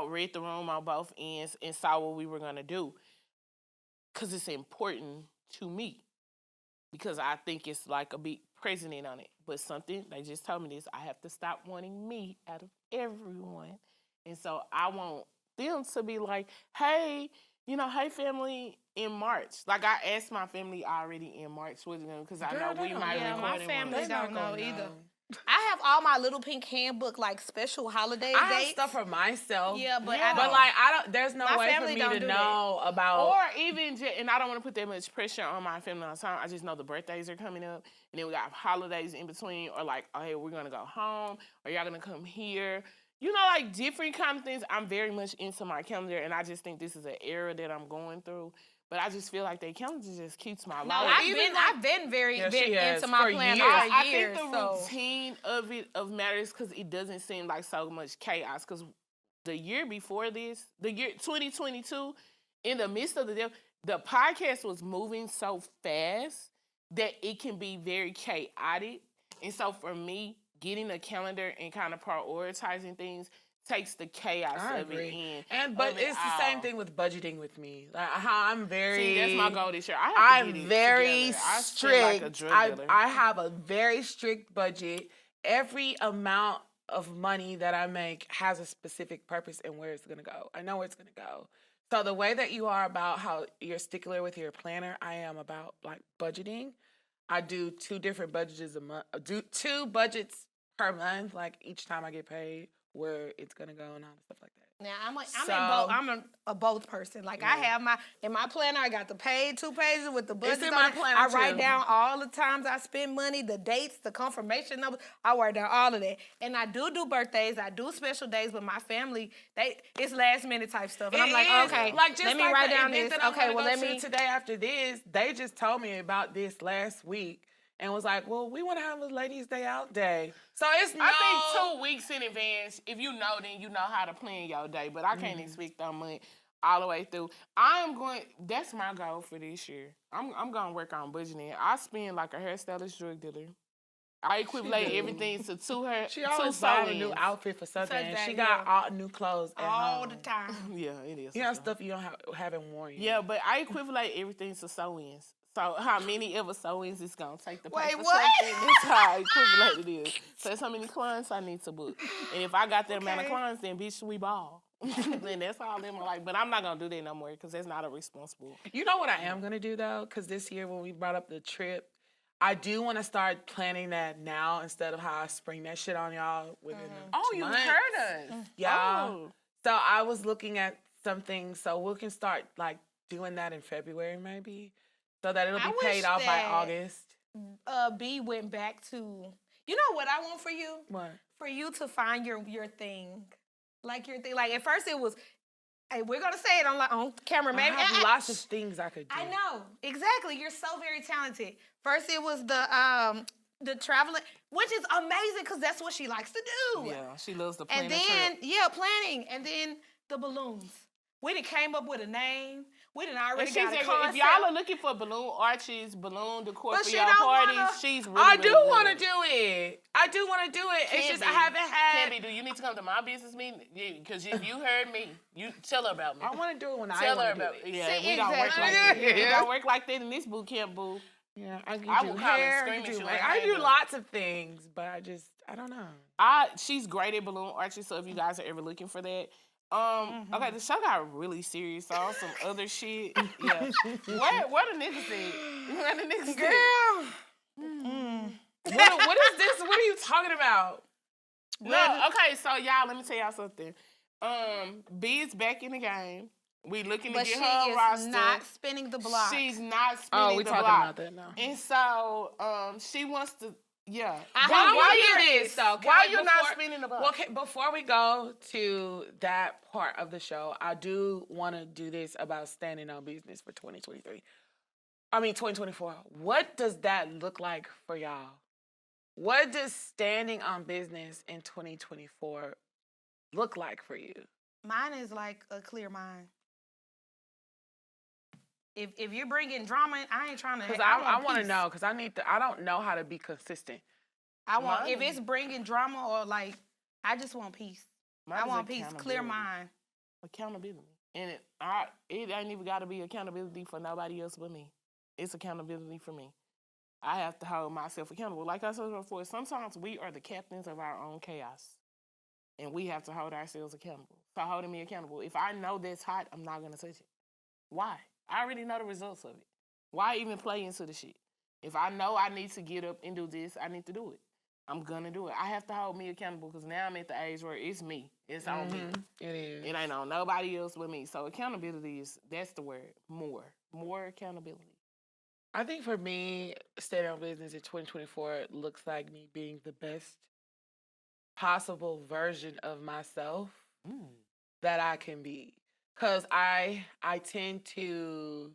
read the room on both ends and saw what we were gonna do. Cause it's important to me. Because I think it's like a big precedent on it. But something, they just told me this, I have to stop wanting me out of everyone. And so I want them to be like, hey, hey, family, in March. Like, I asked my family already in March what you know, because I Girl, know they we don't might know. Yeah, my record in family March. They not don't know gonna either. know. I have all my Little Pink handbook, like special holiday I have dates. stuff for myself. Yeah, but Yeah. I But don't. like I don't. There's no My way for family me don't to do know about. Or even, and I don't want to put that much pressure on my family all the time. I just know the birthdays are coming up, and then we got holidays in between, or like, oh, hey, we're gonna go home, or y'all gonna come here. Like different kind of things. I'm very much into my calendar, and I just think this is an era that I'm going through. But I just feel like their calendar just keeps my No, life. I've been very Yeah, she has, into my for plan years. for I years. think the So routine of matters because it doesn't seem like so much chaos. Because the year before this, the year 2022, in the midst of the podcast was moving so fast that it can be very chaotic. And so for me, getting a calendar and kind of prioritizing things takes the chaos I of it agree. in. But of it it's the same all. thing with budgeting with me. Like how I'm very. See, that's my goal this year. I have to I'm get it very together. I feel strict. like a drug dealer. I have a very strict budget. Every amount of money that I make has a specific purpose and where it's gonna go. I know where it's gonna go. So the way that you are about how you're stickler with your planner, I am about like budgeting. I do 2 different budgets a month. Do 2 budgets per month, like each time I get paid, where it's gonna go and all the stuff like that. now I'm So- a both person. Like I have in my planner, I got the page 2 pages with the budget in on my it. planner, I write too. down all the times I spend money, the dates, the confirmation numbers. I write down all of that. And I do birthdays, I do special days, but my family, it's last minute type stuff. And I'm like, It is. okay, like just let me like write the down event this. that I'm Okay, gonna well go let to me today after this. They just told me about this last week and was like, "Well, we want to have a ladies' day out day." So it's no. I think 2 weeks in advance, if you know, then you know how to plan your day. But I can't expect that much all the way through. That's my goal for this year. I'm going to work on budgeting. I spend like a hairstylist drug dealer. I equivalent do. everything to She always buying a new sew-ins. outfit for something. And Something, she got yeah. all new clothes at all home. the time. Yeah, it is. You know stuff you don't haven't worn yet. Yeah, but I equivalent everything to sew-ins. So how many ever sew-ins it's gonna take to pay Wait, for what? something? That's how equivalent it is. So that's how many clients I need to book. And if I got that amount of Okay. clients, then bitch, we ball. Then that's all in my life. But I'm not gonna do that no more because that's not a responsible. You know what I am gonna do though? Because this year when we brought up the trip, I do want to start planning that now instead of how I spring that shit on y'all within a Oh, you months. heard us. Yeah. Oh. So I was looking at something, so we can start like doing that in February maybe, so that it'll I be wish paid off by that- August. B went back to, you know what I want for you? What? For you to find your thing. Like your thing. Like at first it was, hey, we're gonna say it on camera, I maybe. have lots of things I could do. I know. Exactly. You're so very talented. First it was the traveling, which is amazing because that's what she likes to do. Yeah, she loves to plan And a then, trip. planning. And then the balloons. We done came up with a name. We done already And she's got a if concept. y'all are looking for balloon arches, balloon decor But for she y'all don't parties, wanna- she's really, I really do good want to at it. do it. I do want to do it. It's just I haven't had. Canby, do you need to come to my business meeting? Because if you heard me, you tell her about me. I want to do it when I Tell her want to about do it. it. Yeah, See, we don't work like exactly. that. We Yeah. don't work like that in this boot camp, boo. Yeah, I can I do will call and hair. scream I at can you do when like, I I hang do up. lots of things, but I don't know. She's great at balloon arches, so if you guys are ever looking for that. Okay, the show got really serious, so some other shit. Yeah. Where the niggas at? Where the niggas at? Girl. What is this? What are you talking about? No, okay, so y'all, let me tell y'all something. B is back in the game. We looking to But get she her is roster. not spinning the block. She's not spinning Oh, we the talking block. about that now. And so, she wants to, yeah. I But have I want one to hear here. this though. Why Can you I- not before- spinning the block? Well, okay, before we go to that part of the show, I do want to do this about standing on business for 2023. I mean 2024. What does that look like for y'all? What does standing on business in 2024 look like for you? Mine is like a clear mind. If you're bringing drama, I ain't trying to. Because I want to know. Because I don't know how to be consistent. I want Mine if is- it's bringing drama or like, I just want peace. Mine I is want peace, clear accountability. mind. Accountability. And it ain't even got to be accountability for nobody else but me. It's accountability for me. I have to hold myself accountable. Like I said before, sometimes we are the captains of our own chaos. And we have to hold ourselves accountable. So holding me accountable. If I know that's hot, I'm not going to touch it. Why? I already know the results of it. Why even play into the shit? If I know I need to get up and do this, I need to do it. I'm gonna do it. I have to hold me accountable because now I'm at the age where it's me. It's on me. It is. It ain't on nobody else but me. So accountability that's the word. More accountability. I think for me, staying on business in 2024 looks like me being the best possible version of myself that I can be. Cause I tend to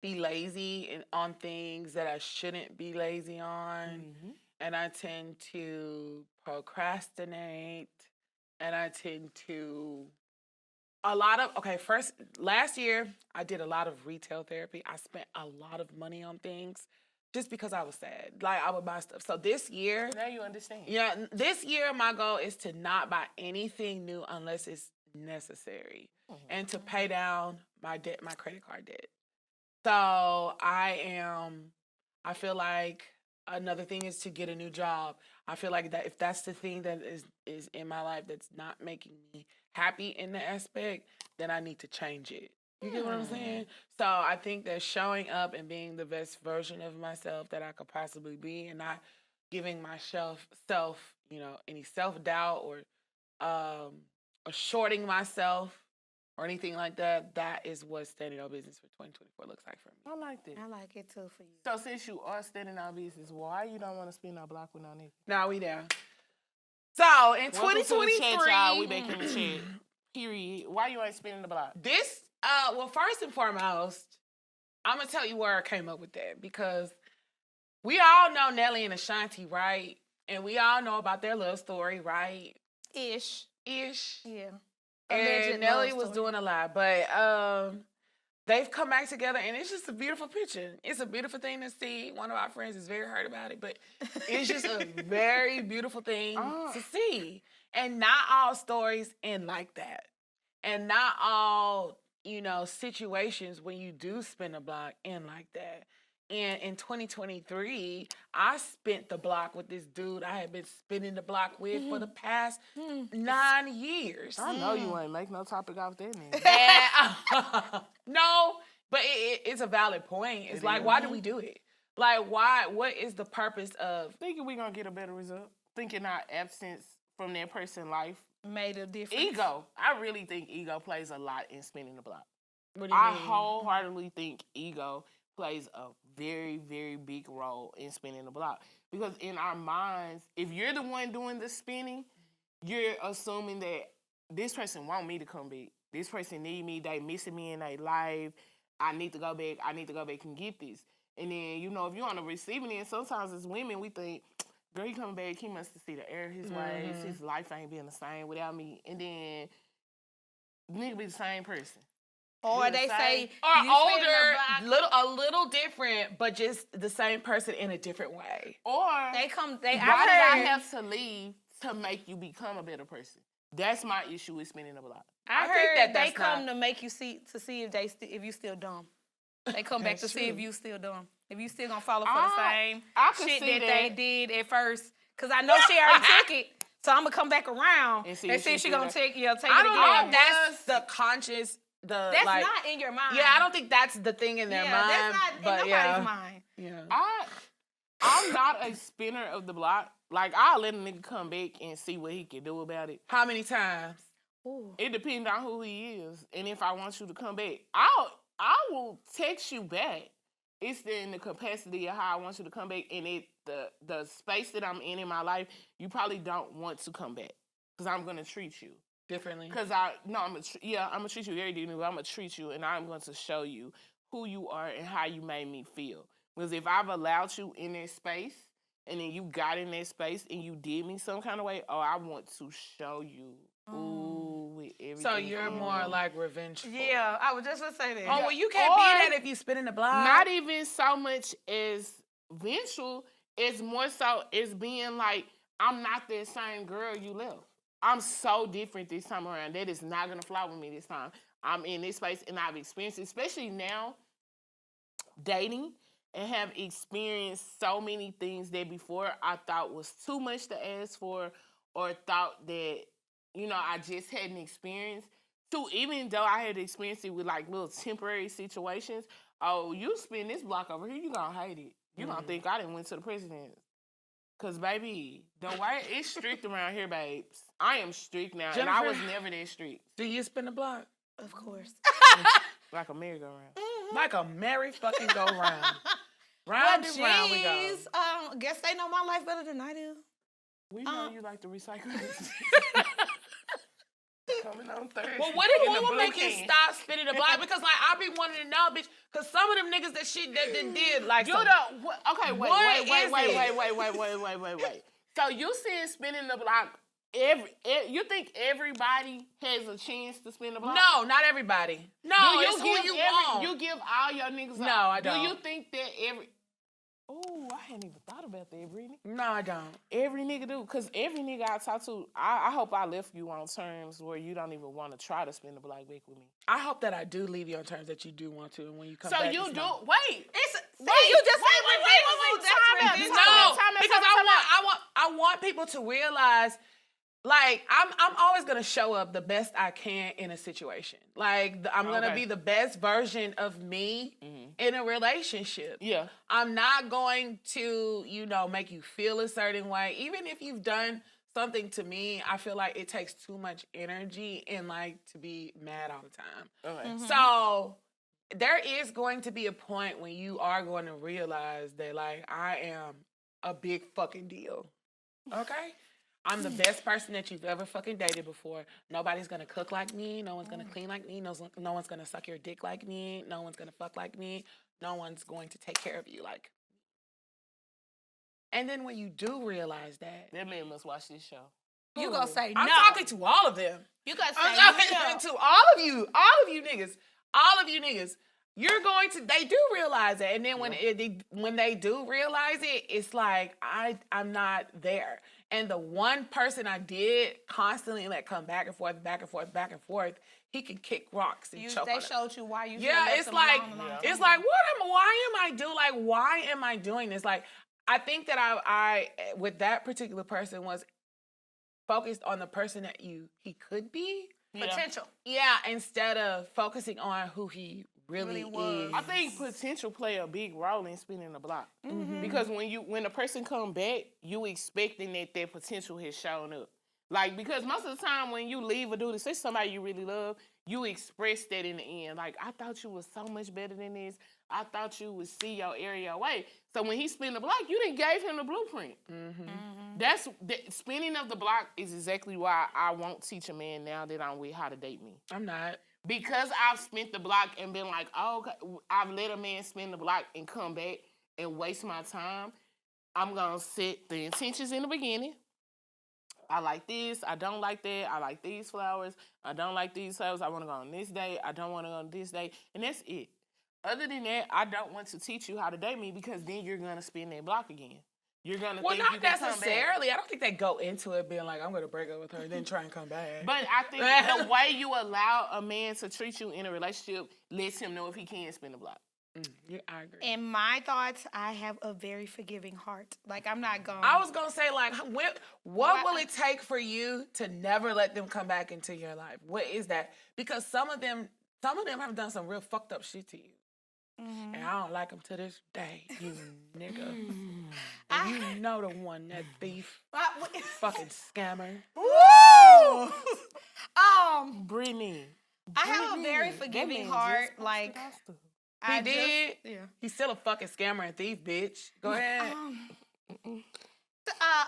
be lazy on things that I shouldn't be lazy on. And I tend to procrastinate. And I tend to last year I did a lot of retail therapy. I spent a lot of money on things just because I was sad. Like I would buy stuff. So this year, now you understand. Yeah, this year my goal is to not buy anything new unless it's necessary, and to pay down my credit card debt. So I feel like another thing is to get a new job. I feel like that if that's the thing that is in my life that's not making me happy in the aspect, then I need to change it. You get what I'm saying? So I think that showing up and being the best version of myself that I could possibly be, and not giving myself any self-doubt or shorting myself or anything like that, that is what standing on business for 2024 looks like for me. I like that. I like it too for you. So since you are standing on business, why you don't want to spin our block with no nigga? Now we there. So in Welcome to the 2023, chat, y'all. We back in the chat. Period. Why you ain't spinning the block? this, well, first and foremost, I'm going to tell you where I came up with that, because we all know Nelly and Ashanti, right? And we all know about their love story, right? Ish. Yeah. Alleged And Nelly love was story. doing a lot, but they've come back together, and it's just a beautiful picture. It's a beautiful thing to see. One of our friends is very hurt about it, but it's just a very beautiful thing to see. And not all stories end like that. And not all, situations when you do spin a block end like that. And in 2023, I spent the block with this dude I had been spinning the block with for the past 9 years. I know you ain't make no topic off that nigga. No, but it's a valid point. It's like, why do we do it? Like, why? What is the purpose of? Thinking we gonna get a better result. Thinking our absence from that person's life Made a difference. Ego. I really think ego plays a lot in spinning the block. What do you I mean? wholeheartedly think ego plays a very, very big role in spinning the block. Because in our minds, if you're the one doing the spinning, you're assuming that this person want me to come back. This person need me. They missing me in their life. I need to go back. I need to go back and get this. And then, if you're on the receiving end, sometimes as women, we think, girl, he coming back, he must have seen the error his ways. His life ain't been the same without me. And then, nigga be the same person. Or they say, or you older, a little different, but just the same person in a different way. Or Why did I have to leave to make you become a better person? That's my issue with spinning the block. I think heard that's they come not- to make you see if you still dumb. They come back to see if you still dumb. If you still gonna follow for the same I could shit see that that. they did at first. Cause I know she already took it. So I'm gonna come back around And see and if see she if she still gonna there. take it again. I don't know if was- that's the conscious, That's not in your mind. Yeah, I don't think that's the thing in their mind. That's not in but nobody's mind. Yeah. I'm not a spinner of the block. Like, I'll let a nigga come back and see what he can do about it. How many times? Ooh. It depends on who he is. And if I want you to come back, I will text you back. It's in the capacity of how I want you to come back. And the space that I'm in my life, you probably don't want to come back. Because I'm going to treat you Differently. Because I'm going to treat you very differently, but I'm going to treat you and I'm going to show you who you are and how you made me feel. Because if I've allowed you in that space and then you got in that space and you did me some kind of way, I want to show you with everything. So you're more like revengeful. Yeah, I was just gonna say that. Oh, well, you can't Or- be that if you spin in the block. Not even so much as vengeful, it's more so as being like, I'm not that same girl you left. I'm so different this time around. That is not going to fly with me this time. I'm in this space and I've experienced, especially now, dating and have experienced so many things that before I thought was too much to ask for or thought that, I just hadn't experienced. too, even though I had experienced it with like little temporary situations, oh, you spin this block over here, you gonna hate it. You gonna think I didn't went to the president. Cause baby, the way it's strict around here, babes. I am strict now, and I was never that strict. Do you spin the block? Of course. Like a merry-go-round. Like a merry fucking go round. Well, Round and round we go. jeez, guess they know my life better than I do. We know you like to recycle this. Coming on Thursday. Well, what would make you stop spinning the block? Because like I be wanting to know, bitch. Because some of them niggas that did like you some, don't. Okay, wait. So you saying spinning the block? You think everybody has a chance to spin the block? No, not everybody. No, it's who you want. You give all your niggas. No, I don't. Do you think that every? Oh, I hadn't even thought about that, Brittany. No, I don't. Every nigga do, because every nigga I talk to, I hope I left you on terms where you don't even want to try to spin the block back with me. I hope that I do leave you on terms that you do want to, and when you come so back. So you do. Not. Wait. You just said revenge. No, because I want people to realize. Like, I'm always going to show up the best I can in a situation. Like, I'm going to be the best version of me in a relationship. Yeah. I'm not going to, make you feel a certain way. Even if you've done something to me, I feel like it takes too much energy and, like, to be mad all the time. Okay. Mm-hmm. So, there is going to be a point when you are going to realize that, like, I am a big fucking deal. Okay? I'm the best person that you've ever fucking dated before. Nobody's gonna cook like me. No one's gonna clean like me. No one's gonna suck your dick like me. No one's gonna fuck like me. No one's going to take care of you like me. And then when you do realize that man must watch this show. You gonna say no. I'm talking to all of them. You gonna say I'm talking to all of you niggas. You're going to. They do realize it, and then when they do realize it, it's like I'm not there. And the one person I did constantly let come back and forth, he could kick rocks and choke. They showed you why you. Yeah, it's like why am I doing this? Like, I think that I with that particular person was focused on the person that he could be. Potential. Yeah, instead of focusing on who he really was. I think potential play a big role in spinning the block. Mm-hmm. Because when a person come back, you expecting that potential has shown up. Like, because most of the time when you leave a dude, especially somebody you really love, you express that in the end. Like, I thought you was so much better than this. I thought you would see your area away. So when he spin the block, you didn't gave him the blueprint. Mm-hmm. Mm-hmm. Spinning of the block is exactly why I won't teach a man now that I'm with how to date me. I'm not. Because I've spent the block and been like, oh, okay, I've let a man spin the block and come back and waste my time. I'm going to set the intentions in the beginning. I like this. I don't like that. I like these flowers. I don't like these flowers. I want to go on this day. I don't want to go on this day. And that's it. Other than that, I don't want to teach you how to date me because then you're going to spin that block again. You're going to think you can come back. Well, not necessarily. I don't think they go into it being like, I'm going to break up with her and then try and come back. But I think the way you allow a man to treat you in a relationship lets him know if he can spin the block. Yeah, I agree. In my thoughts, I have a very forgiving heart. Like, I'm not going. I was going to say, like, what will it take for you to never let them come back into your life? What is that? Because some of them have done some real fucked up shit to you. Mm-hmm. And I don't like them to this day, you nigga. And you know the one, that thief. Fucking scammer. Woo! Brittany. I have a very forgiving heart. Like, he did. Yeah. He's still a fucking scammer and thief, bitch. Go ahead.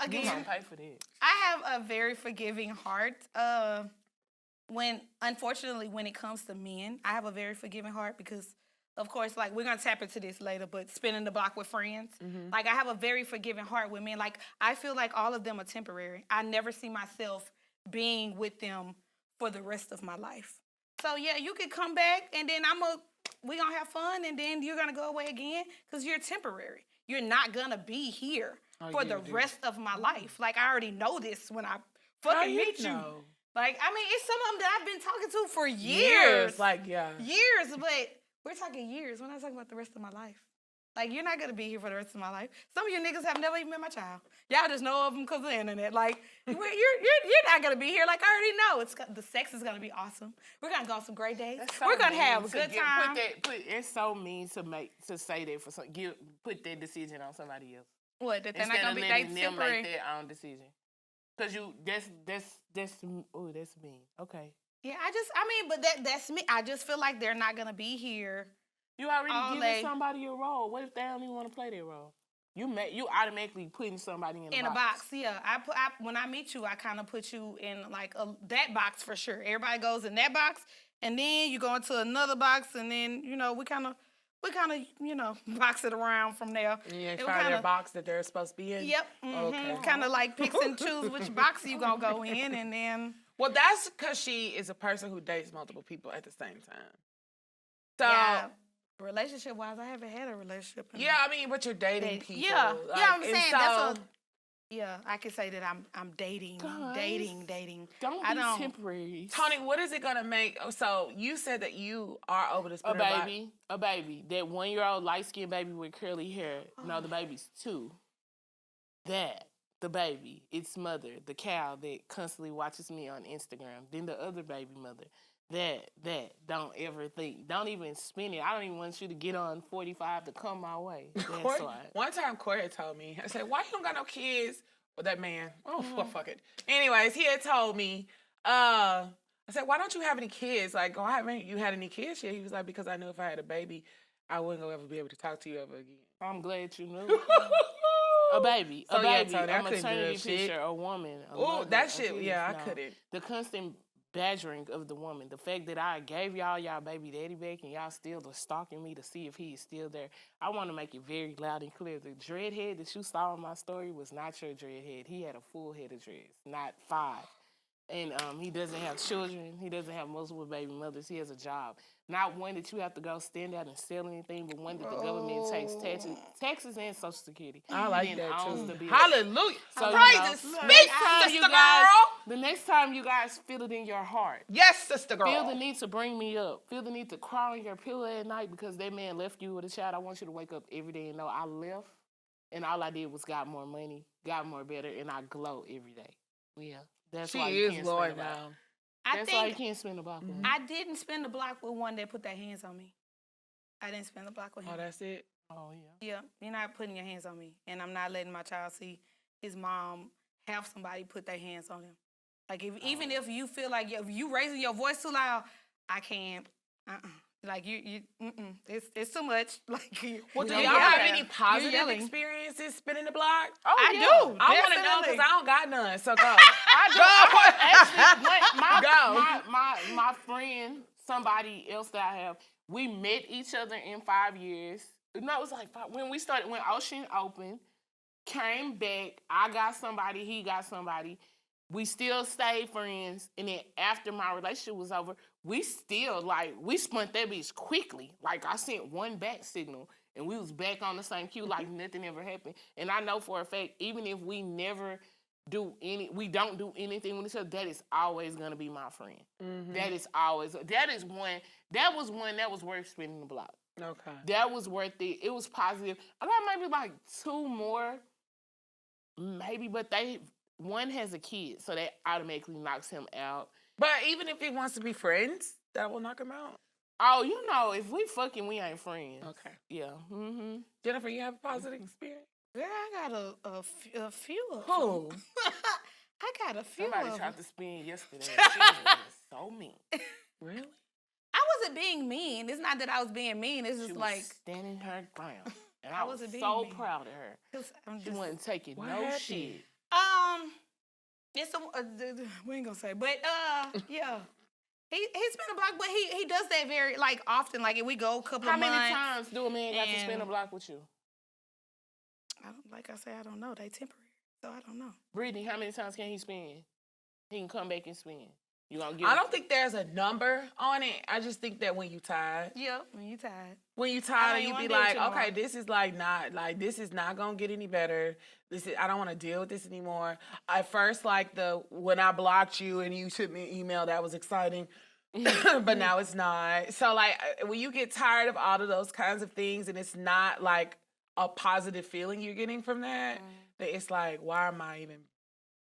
Again, you don't pay for that. I have a very forgiving heart. Unfortunately, when it comes to men, I have a very forgiving heart because, of course, like, we're going to tap into this later, but spinning the block with friends. Mm-hmm. Like, I have a very forgiving heart with men. Like, I feel like all of them are temporary. I never see myself being with them for the rest of my life. So, yeah, you could come back, and then we're going to have fun, and then you're going to go away again because you're temporary. You're not going to be here for the rest of my life. Like, I already know this when I fucking meet you. Like, I mean, it's some of them that I've been talking to for years. Like, yeah. Years, but we're talking years. We're not talking about the rest of my life. Like, you're not gonna be here for the rest of my life. Some of you niggas have never even met my child. Y'all just know of them because of the internet. Like, you're not gonna be here. Like, I already know. The sex is gonna be awesome. We're gonna go on some great days. That's so We're gonna mean have a to good get- time. It's so mean to say that for some. Put that decision on somebody else. What? That they're Instead not gonna of be letting they them temporary. make their own decision. Cause that's mean. Okay. Yeah, but that's me. I just feel like they're not gonna be here. You already All giving day. somebody a role. What if they don't even want to play their role? You automatically putting somebody in A box, yeah. When I meet you, I kind of put you in like that box for sure. Everybody goes in that box, and then you go into another box, and then we kind of box it around from there. Yeah, And find their box that they're supposed to be in. Yep. Okay. Kind of like picks and choose which box you gonna go in, and then. Well, that's because she is a person who dates multiple people at the same time. So. Yeah. Relationship-wise, I haven't had a relationship. Yeah, I mean, but you're dating people. Yeah, like, yeah. I'm saying so, that's a. Yeah, I can say that I'm dating, Guys, dating. Don't I be don't. temporary. Tony, what is it gonna make? So you said that you are over the spinner A baby. That 1-year-old light-skinned baby with curly hair. No, the baby's 2. The baby, its mother, the cow that constantly watches me on Instagram. Then the other baby mother. Don't ever think. Don't even spin it. I don't even want you to get on 45 to come my way. That's why. One time Corey had told me, I said, why you don't got no kids? Well, that man, well, fuck it. Anyways, he had told me, I said, why don't you have any kids? Like, haven't you had any kids yet? He was like, because I knew if I had a baby, I wouldn't ever be able to talk to you ever again. I'm glad you knew. A baby, So, a yeah, baby, Tony, I a couldn't do maternity that shit. picture, a woman. Oh, mother, that a shit, fetus, yeah, I no. couldn't. The constant badgering of the woman, the fact that I gave y'all baby daddy back and y'all still are stalking me to see if he is still there. I want to make it very loud and clear. The dreadhead that you saw in my story was not your dreadhead. He had a full head of dreads, not 5. And he doesn't have children. He doesn't have multiple baby mothers. He has a job. Not one that you have to go stand out and sell anything, but one that the government takes taxes and Social Security. I like then that owns too. the business. Hallelujah. So, Praise you the know, speak, time sister you girl. guys, the next time you guys feel it in your heart, Yes, sister girl. feel the need to bring me up, feel the need to crawl on your pillow at night because that man left you with a child. I want you to wake up every day and know I left, and all I did was got more money, got more better, and I glow every day. Yeah, that's She why you is can't Lord spin the block. now. That's why you can't spin the block. with me. I didn't spin the block with one that put their hands on me. I didn't spin the block with him. Oh, that's it? Oh yeah. Yeah, you're not putting your hands on me, and I'm not letting my child see his mom have somebody put their hands on him. Like even if you feel like if you raising your voice too loud, I can't. Like it's too much. Like Well, do you y'all know, have you're any yelling. positive You're yelling. experiences spinning the block? Oh, I yeah. do. I want to know because Definitely. I don't got none. So go. Actually, my friend, somebody else that I have, we met each other in 5 years. No, it was like when Ocean opened, came back, I got somebody, he got somebody. We still stayed friends, and then after my relationship was over, we still, we spun that bitch quickly. Like, I sent one back signal, and we was back on the same queue like nothing ever happened. And I know for a fact, even if we never we don't do anything with each other, that is always going to be my friend. Mm-hmm. That was one that was worth spinning the block. Okay. That was worth it. It was positive. I got maybe like 2 more, maybe, but one has a kid, so that automatically knocks him out. But even if he wants to be friends, that will knock him out. Oh, if we fucking, we ain't friends. Okay. Yeah. Mm-hmm. Jennifer, you have a positive experience? Girl, I got a few of Who? them. I got a few Somebody of tried them. to spin yesterday. She was so mean. Really? I wasn't being mean. It's not that I was being mean. It's She just was like standing her ground. And I I was wasn't being so mean. proud of her. I'm She just, wasn't taking What no happened? shit. it's we ain't gonna say, but yeah. He's been a block, but he does that very often. Like if we go a couple How of many months. times do a man got to spin and- a block with you? Like I said, I don't know. They temporary, so I don't know. Brittany, how many times can he spin? He can come back and spin. You gonna give? I don't think there's a number on it. I just think that when you tired, Yeah, when you tired. when you I tired, don't and you even be wanna do it like, tomorrow. okay, this is not gonna get any better. I don't want to deal with this anymore. At first, when I blocked you and you sent me an email, that was exciting. But now it's not. So when you get tired of all of those kinds of things, and it's not a positive feeling you're getting from that, that it's like, why am I even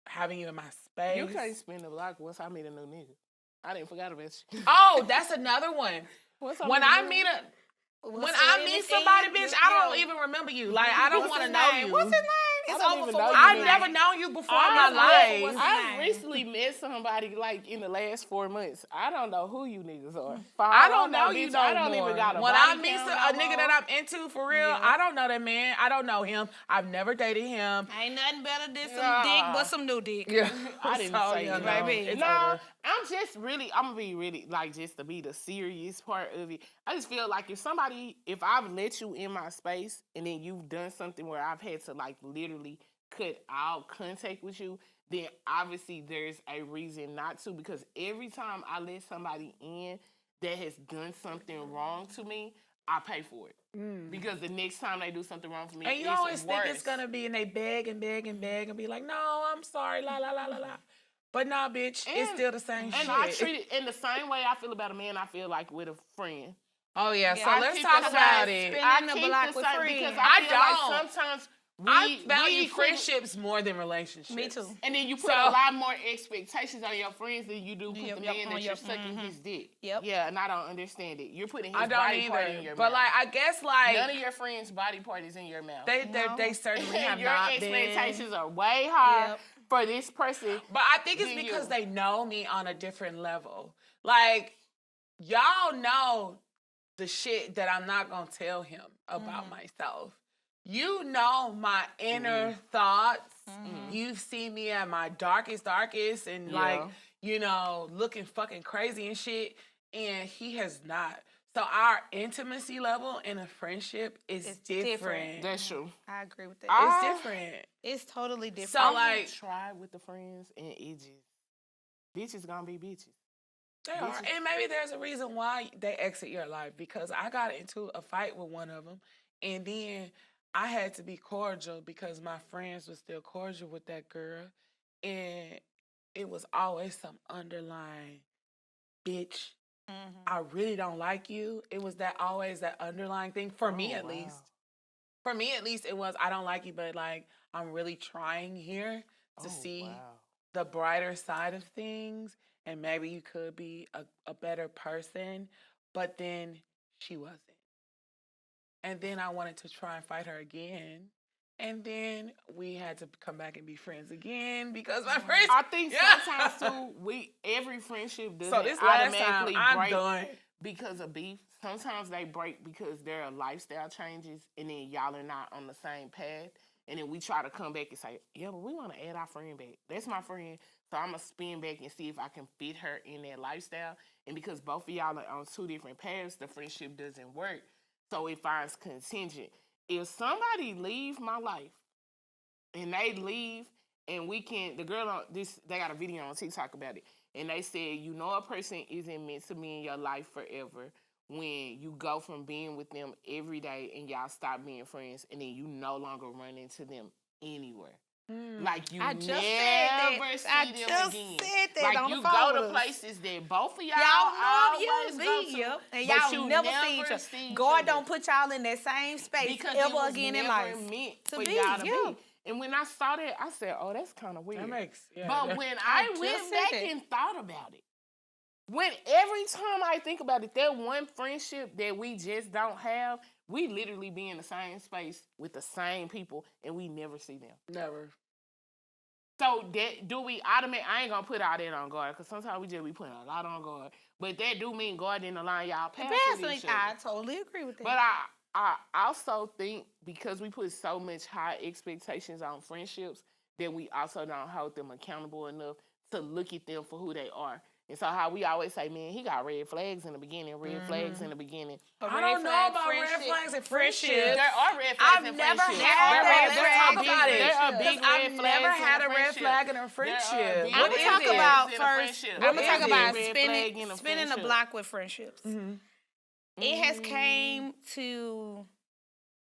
having you in my space? You can't spin the block once I meet a new nigga. I didn't forget about you. Oh, that's another one. Once When I meet somebody, bitch, I don't even remember you. Like, I don't want to know you. What's his name? It's don't over even for know what's you, his I've nigga. never name. known you before in my life. I've recently met somebody like in the last 4 months. I don't know who you niggas are. I don't know you bitch, no I don't more. even got a When body I meet count a no nigga more. that I'm into for real, I don't know that man. I don't know him. I've never dated him. Ain't nothing better than some Nah. dick but some new dick. Yeah, I didn't So, say you that, know, baby. it's No, over. I'm gonna be really like just to be the serious part of it. I just feel like if I've let you in my space and then you've done something where I've had to like literally cut out contact with you, then obviously there's a reason not to, because every time I let somebody in that has done something wrong to me, I pay for it. Because the next time they do something wrong for me, And you it's always think it's worse. gonna be, and they beg and beg and beg and be like, "No, I'm sorry, la la la la la." But nah, bitch, it's still the same shit. And I treat it in the same way I feel about a man, I feel like with a friend. Oh yeah, so I let's keep talk the about same it. spin- In the keep block the with same friends. because I I feel don't. like sometimes I value we friendships more than relationships. Me too. And then you put So- a lot more expectations on your friends than you do put Yep, the yep, man on that your- you're sucking his dick. Yep. Yeah, and I don't understand it. You're putting his I don't body part in either. your But mouth. like, I guess like None of your friends' body part is in your mouth. they certainly have And your not been. expectations are way higher Yep. for this person. But I think it's than because you. they know me on a different level. Like, y'all know the shit that I'm not gonna tell him about myself. You know my inner thoughts. You've seen me at my darkest, and like, you know, looking fucking crazy and shit. And he has not. So our intimacy level in a friendship is It's different. different. That's true. I agree with that. It's different. It's totally different. So I like, try with the friends and it just bitches gonna be bitches. they are. And maybe there's a reason why they exit your life, because I got into a fight with one of them, and then I had to be cordial because my friends were still cordial with that girl, and it was always some underlying, bitch, I really don't like you. It was always that underlying thing for me at least. For me at least, it was, I don't like you, but like, I'm really trying here to see the brighter side of things, and maybe you could be a better person. But then she wasn't. And then I wanted to try and fight her again. And then we had to come back and be friends again because my friends. I think sometimes too, every friendship doesn't So this last time, automatically I'm break done. because of beef. Sometimes they break because there are lifestyle changes, and then y'all are not on the same path. And then we try to come back and say, yeah, but we want to add our friend back. That's my friend. So I'm going to spin back and see if I can fit her in that lifestyle. And because both of y'all are on two different paths, the friendship doesn't work. So it finds contingent. If somebody leave my life and they leave and the girl on this, they got a video on TikTok about it. And they said, you know, a person isn't meant to be in your life forever when you go from being with them every day and y'all stop being friends, and then you no longer run into them anywhere. Like you I just never said that. see them I just again. said that like on you the phone go with to us. places that both of y'all, Y'all always love go you, to, yep. And but y'all you never see each other. see each God other. don't put y'all in that same space Because it ever was again in never life. meant To for be, y'all to yeah. be. And when I saw that, I said, "Oh, that's kind of weird." That makes, yeah. But when I I just went said back that. and thought about it, when every time I think about it, that one friendship that we just don't have, we literally be in the same space with the same people, and we never see them. Never. So that do we automatically? I ain't gonna put all that on guard because sometimes we just be putting a lot on guard. But that do mean God didn't align y'all paths with Personally, each other. I totally agree with that. But I also think because we put so much high expectations on friendships that we also don't hold them accountable enough to look at them for who they are. And so how we always say, man, he got red flags in the beginning, red flags in the beginning. I don't know about red flags and friendships. There are red flags I've in never friendships. had that. There Let's are talk big- about it. There are big Because red I've flags never in had a a red friendship. flag in a There are friendship. big What I'm is gonna talk it? about in a first. friendship. I'm gonna What talk is about a red spinning flag in a the friendship? block with friendships. It has came to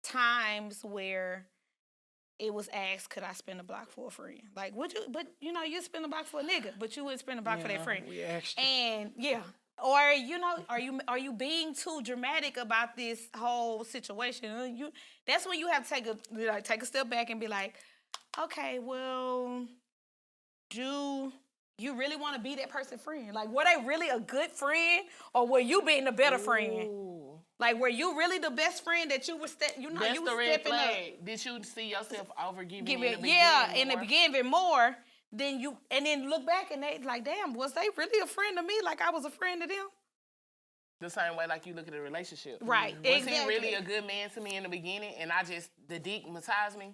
times where it was asked, could I spin the block for a friend? Like, would you? But you know, you spin the block for a nigga, but you wouldn't spin the block for that friend. We actually. And yeah, or are you being too dramatic about this whole situation? That's when you have to take a step back and be like, okay, well, do you really want to be that person's friend? Like, were they really a good friend, or were you being the better friend? Ooh. Like, were you really the best friend that you were That's you the were red stepping up? flag. Did you see yourself over giving Give in it, the yeah, beginning in the more? beginning more. Then look back and they like, damn, was they really a friend to me? Like I was a friend to them? The same way like you look at a relationship. Right, Was exactly. he really a good man to me in the beginning and the digmatized me?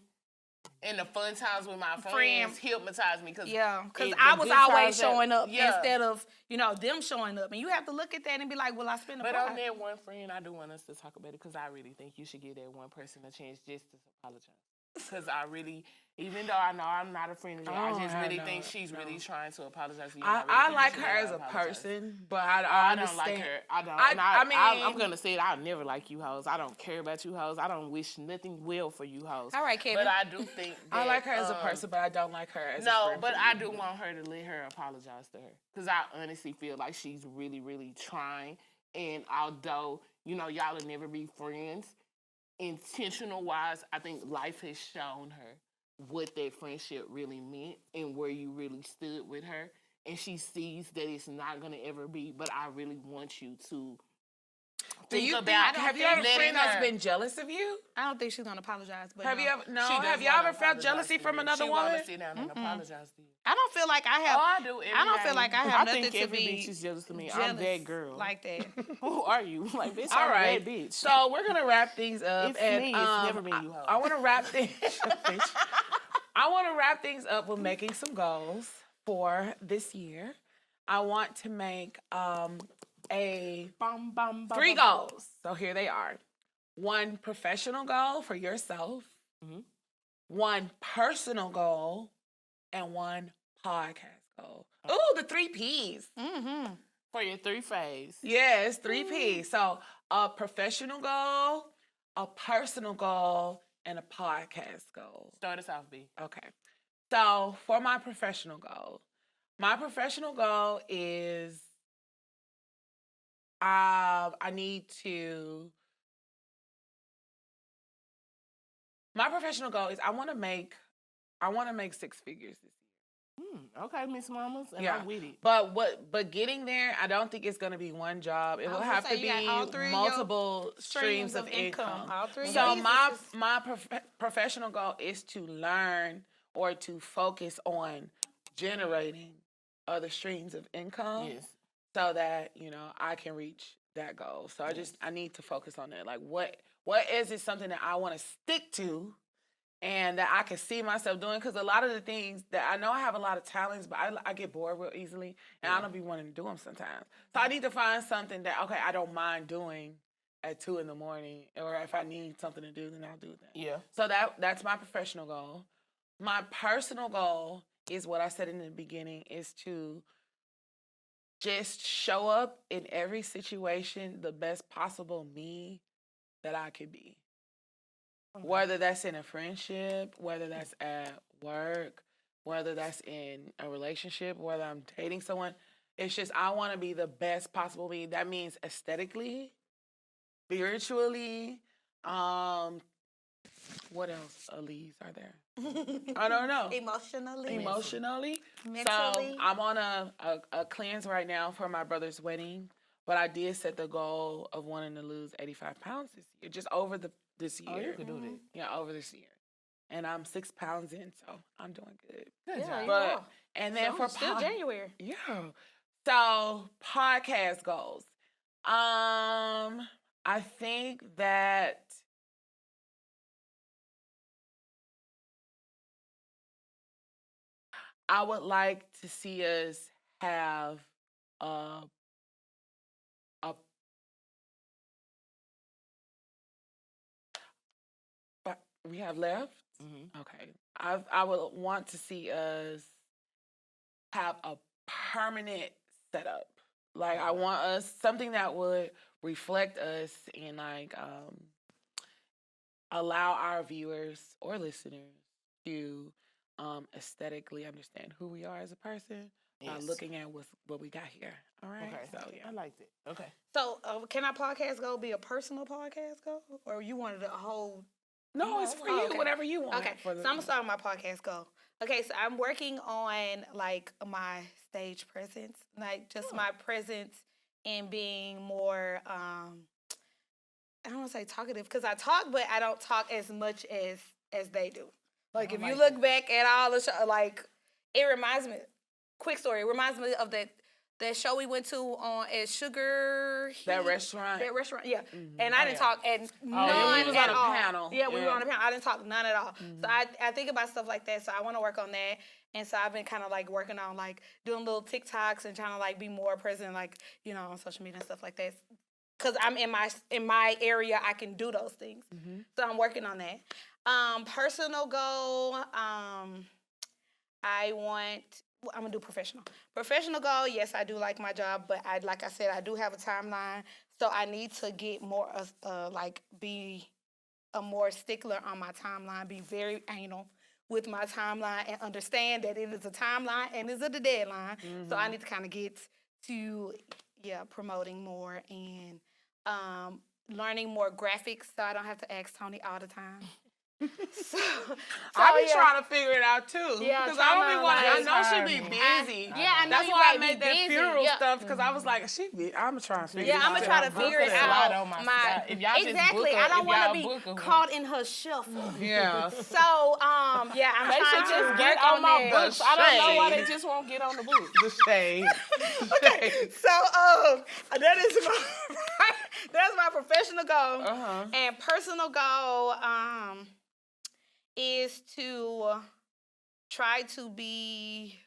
And the fun times with my friends hypnotized me. Yeah, because I was always showing up yeah. instead of, them showing up. And you have to look at that and be like, well, I spent a But part. on that one friend, I do want us to talk about it because I really think you should give that one person a chance just to apologize. Because I really, even though I know I'm not a friend of yours, I just really think she's really trying to apologize to you. I like her as a person, but I don't like her. I don't. I mean, I'm gonna say it. I'll never like you hoes. I don't care about you hoes. I don't wish nothing well for you hoes. All right, Kevin. But I do think that, I like her as a person, but I don't like her as a no. friend. But I do want her to let her apologize to her because I honestly feel like she's really, really trying. And although y'all will never be friends, intentional wise, I think life has shown her what that friendship really meant and where you really stood with her. And she sees that it's not going to ever be, but I really want you to think about have you ever friend that's her. been jealous of you? I don't think she's going to apologize. But Have you ever, She have does you wanna ever felt apologize jealousy to from you. another She woman? want to sit down and apologize to you. I don't feel like I have. Oh, I do. I don't feel like I have I nothing think to every be bitch is jealous to me. I'm that girl. like that. Who are you? Like, bitch, All I'm right, that bitch. so we're gonna wrap things up. It's and me. It's never been you, hoe. I want to wrap things. I want to wrap things up with making some goals for this year. I want to make three goals. So here they are. One professional goal for yourself, one personal goal, and one podcast goal. Ooh, the 3 Ps. For your 3 phase. Yes, 3 Ps. So a professional goal, a personal goal, and a podcast goal. Start us off, B. Okay. So for my professional goal is my professional goal is I want to make 6 figures this year. Okay, Miss Mamas, and Yeah. I'm with it. But getting there, I don't think it's going to be one job. It will have to be multiple streams of income. All three. So my professional goal is to learn or to focus on generating other streams of income. Yes. So that I can reach that goal. So I need to focus on that. Like what is it something that I want to stick to and that I can see myself doing? Because a lot of the things that I know I have a lot of talents, but I get bored real easily and I don't be wanting to do them sometimes. So I need to find something that, okay, I don't mind doing at 2 a.m, or if I need something to do, then I'll do that. Yeah. So that's my professional goal. My personal goal is what I said in the beginning, is to just show up in every situation the best possible me that I could be. Okay. Whether that's in a friendship, whether that's at work, whether that's in a relationship, whether I'm dating someone, it's just I want to be the best possible me. That means aesthetically, spiritually, what else, Elise, are there? I don't know. Emotionally. Mentally. So I'm on a cleanse right now for my brother's wedding, but I did set the goal of wanting to lose 85 pounds this year, just over this year. Oh, you could do that. Yeah, over this year. And I'm 6 pounds in, so I'm doing good. Good job. But, and then for still January. Yeah. So podcast goals. I think that I would like to see us have we have left? Mm-hmm. Okay. I would want to see us have a permanent setup. Like I want us something that would reflect us and like allow our viewers or listeners to aesthetically understand who we are as a person by Yes. looking at what we got here. All right. Okay. So yeah. I liked it. Okay. So, can our podcast go be a personal podcast go, or you wanted a whole? No, it's for Oh, you. okay. Whatever you want. Okay, so I'm gonna start my podcast go. Okay, so I'm working on like my stage presence, like just my presence and being more. I don't want to say talkative because I talk, but I don't talk as much as they do. Like if you look back at all the show, like it reminds me. Quick story. It reminds me of that show we went to on at Sugar. That restaurant. That restaurant, yeah. And I didn't talk at none yeah, we was at on a all. panel. Yeah, we Yeah. were on a panel. I didn't talk none at all. So I think about stuff like that. So I want to work on that. And so I've been kind of like working on like doing little TikToks and trying to like be more present, like on social media and stuff like that. Cause I'm in my area, I can do those things. So I'm working on that. Personal goal. I'm gonna do professional. Professional goal, yes, I do like my job, but like I said, I do have a timeline, so I need to get more be a more stickler on my timeline, be very anal with my timeline, and understand that it is a timeline and it's a deadline. So I need to kind of get to promoting more and learning more graphics, so I don't have to ask Tony all the time. So I be trying to figure it out too. Yeah, because I don't be wanting. I know she be Timing. busy. I know That's you why I gotta be made that busy. funeral Yeah. stuff because I was like, I'm trying to figure. Yeah, I'm gonna try to book figure it it. Slide out. on my spot. If y'all just Exactly. book I don't want to if be y'all book 'em. caught in her shuffle. Yeah. So, I'm They trying should to just work get on my that. books. I don't know why shade. they just won't get on the book. The shade. Okay, so that is that's my professional goal, and personal goal is to try to be.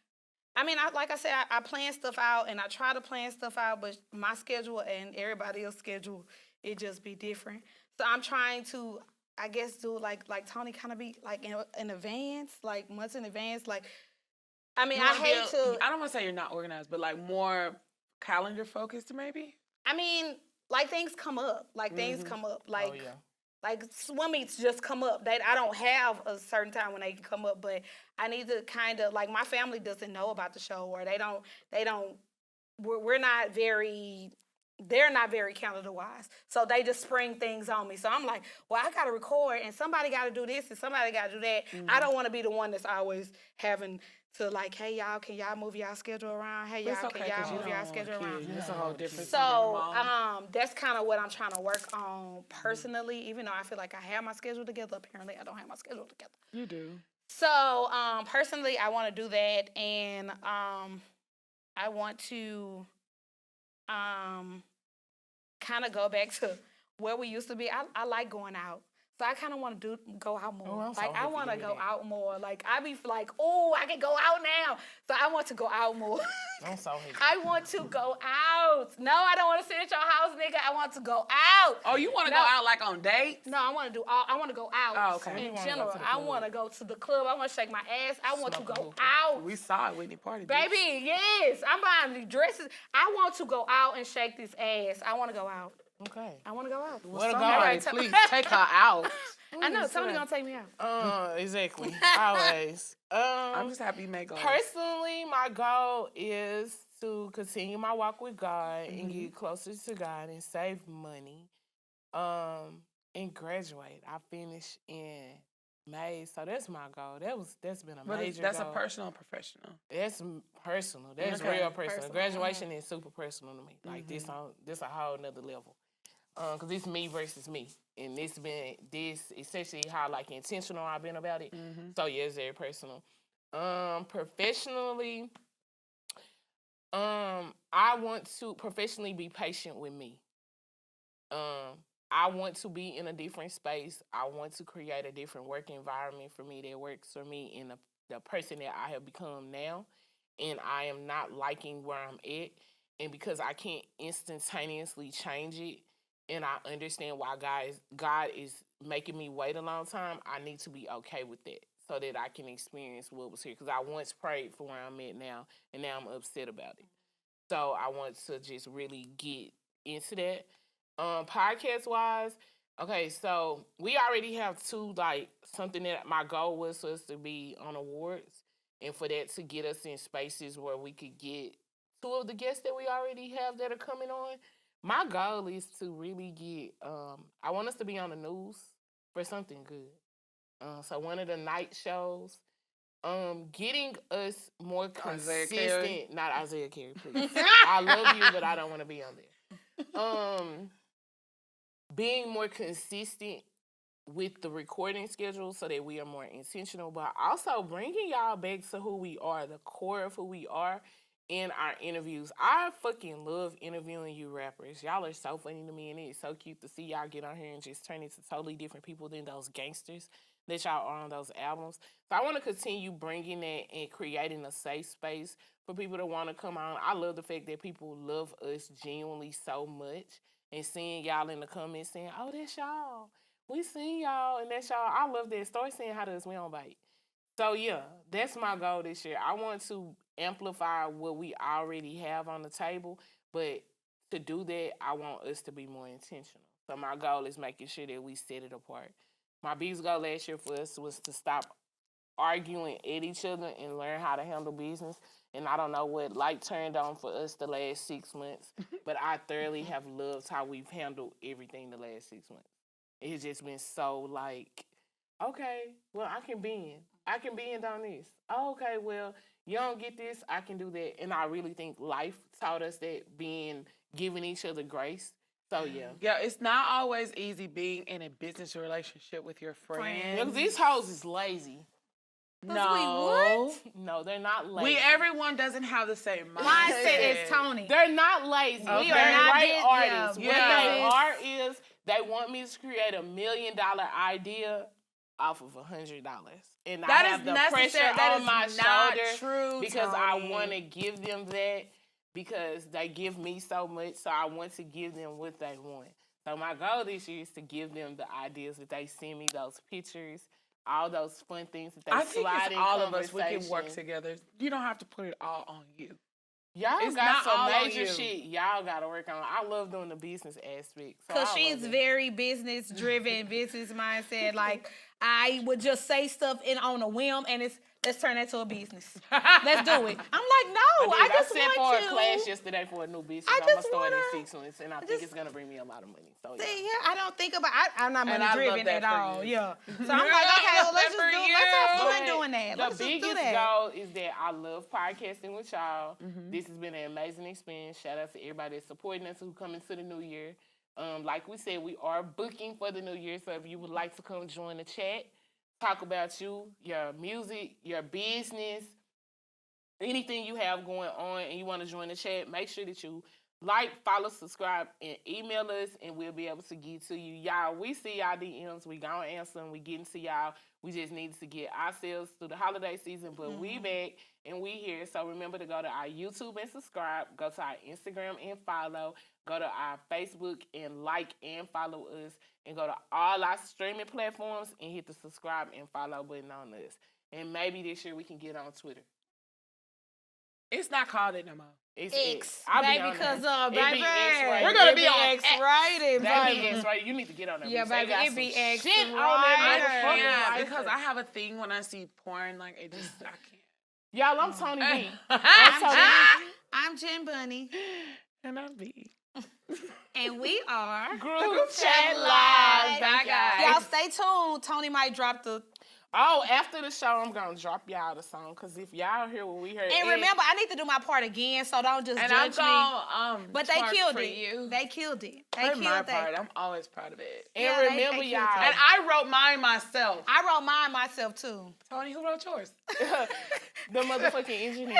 I mean, like I said, I plan stuff out and I try to plan stuff out, but my schedule and everybody else's schedule, it just be different. So I'm trying to, I guess, do like Tony kind of be like in advance, like months in advance. Like, I mean, I hate to. I don't want to say you're not organized, but like more calendar focused, maybe. I mean, like things come up. Like things come up. Like. Oh, yeah. Like swim meets just come up. I don't have a certain time when they can come up, but I need to kind of like my family doesn't know about the show, or they don't. We're not very. They're not very calendar wise, so they just spring things on me. So I'm like, well, I got to record, and somebody got to do this, and somebody got to do that. I don't want to be the one that's always having to like, hey y'all, can y'all move y'all schedule around? Hey y'all, can y'all move y'all schedule around? It's a whole different. So that's kind of what I'm trying to work on personally. Even though I feel like I have my schedule together, apparently I don't have my schedule together. You do. So personally, I want to do that, and I want to kind of go back to where we used to be. I like going out. So I kind of want to go out more. Oh, I'm so like I happy want to to go hear that. out more. Like I be like, oh, I can go out now. So I want to go out more. I'm so happy. I want to go out. No, I don't want to sit at your house, nigga. I want to go out. Oh, you want to No. go out like on dates? No, I want to do all. I want to go out. Oh, okay. In You wanna go general, to the I club. want to go to the club. I want to shake my ass. I want Smoke to a go hookah. out. We saw it Whitney party. Baby, yes. I'm buying the dresses. I want to go out and shake this ass. I want to go out. Okay. I want to go out. Where to go? Somebody, please take her out. I know. Somebody going to take me out. Exactly. Always. I'm just happy you made goals. Personally, my goal is to continue my walk with God and get closer to God and save money. And graduate. I finished in May, so that's my goal. That's been a But major that's goal. a personal or professional. That's personal. That's Okay. real personal. Personal. Graduation is super personal to me. Like this a whole nother level. Cause it's me versus me, and it's been essentially how like intentional I've been about it. So yeah, it's very personal. Professionally, I want to professionally be patient with me. I want to be in a different space. I want to create a different work environment for me that works for me and the person that I have become now. And I am not liking where I'm at. And because I can't instantaneously change it, and I understand why God is making me wait a long time, I need to be okay with that so that I can experience what was here. Because I once prayed for where I'm at now, and now I'm upset about it. So I want to just really get into that. Podcast-wise, Okay, so we already have two, like, something that my goal was for us to be on awards and for that to get us in spaces where we could get two of the guests that we already have that are coming on. My goal is to really get, I want us to be on the news for something good. So one of the night shows, getting us more Isaiah consistent. Carey. Not Isaiah Carey, please. I love you, but I don't want to be on there. Being more consistent with the recording schedule so that we are more intentional, but also bringing y'all back to who we are, the core of who we are in our interviews. I fucking love interviewing you rappers. Y'all are so funny to me, and it's so cute to see y'all get on here and just turn into totally different people than those gangsters that y'all are on those albums. So I want to continue bringing that and creating a safe space for people to want to come on. I love the fact that people love us genuinely so much, and seeing y'all in the comments saying, "Oh, that's y'all. We seen y'all, and that's y'all." I love that. Start saying how does we don't bite. So yeah, that's my goal this year. I want to amplify what we already have on the table, but to do that, I want us to be more intentional. So my goal is making sure that we set it apart. My biggest goal last year for us was to stop arguing at each other and learn how to handle business. And I don't know what light turned on for us the last 6 months, but I thoroughly have loved how we've handled everything the last 6 months. It's just been so like, okay, well, I can bend. I can bend on this. Oh, okay, well, you don't get this, I can do that. And I really think life taught us that, giving each other grace. So, yeah. Yeah, it's not always easy being in a business relationship with your friends. Because these hoes is lazy. No. No, they're not lazy. Everyone doesn't have the same mindset. Mindset is Tony. They're not lazy. Okay. They're not great big, artists. yeah. What they Yeah. are is they want me to create $1 million idea off of $100. And I That have is the necessary. pressure That on is my not shoulder true, because Tony. I want to give them that because they give me so much. So I want to give them what they want. So my goal this year is to give them the ideas that they send me, those pictures, all those fun things that they I think slide it's in all of us. We can conversation. work together. You don't have to put it all on you. Y'all It's got not some all on major you. shit y'all got to work on. I love doing the business aspect. So Because I she's love it. very business driven, business mindset. Like, I would just say stuff on a whim, and let's turn that to a business. Let's do it. I'm like, no, I just sent want for to. a class yesterday for a new business. I I'm going to just start wanna- in 6 months, and I think just- it's going to bring me a lot of money. So, yeah. See, yeah, I don't think about. I'm not And money I love driven that at for all. you. Yeah. So I'm like, okay, well, let's just For do. you. Let's have fun But doing that. Let's the just do biggest that. goal is that I love podcasting with y'all. This has been an amazing experience. Shout out to everybody that's supporting us who come into the new year. Like we said, we are booking for the new year. So if you would like to come join the chat, talk about you, your music, your business, anything you have going on, and you want to join the chat, make sure that you like, follow, subscribe, and email us, and we'll be able to get to you. Y'all, we see y'all DMs. We gonna answer them. We getting to y'all. We just need to get ourselves through the holiday season, but we back, and we here. So remember to go to our YouTube and subscribe. Go to our Instagram and follow. Go to our Facebook and like and follow us. And go to all our streaming platforms and hit the subscribe and follow button on us. And maybe this year we can get on Twitter. It's not called it no more. It's X, I'll be baby, on because there. It baby, be X-rated. we're gonna It be be on X-rated, That baby. be X-rated. You need to get on there. Yeah, bitch. They baby, got it some be shit on X-rated. that motherfucker. Yeah, Like because that. I have a thing when I see porn, like it just I can't. Y'all, I'm Tony B. I'm Jen Bunny, And I'm B. and we are Groupchat Live. Bye, guys. Y'all stay tuned. Tony might drop the. Oh, after the show, I'm going to drop y'all the song. Because if y'all hear what we heard. And remember, I need to do my part again, so don't just And I'm judge me. gonna But they twerk killed for it. you. They killed it. They Play killed my it. part. I'm always proud of it. And Yeah, they remember, killed y'all. it. And I wrote mine myself. I wrote mine myself too. Tony, who wrote yours? The motherfucking engineer.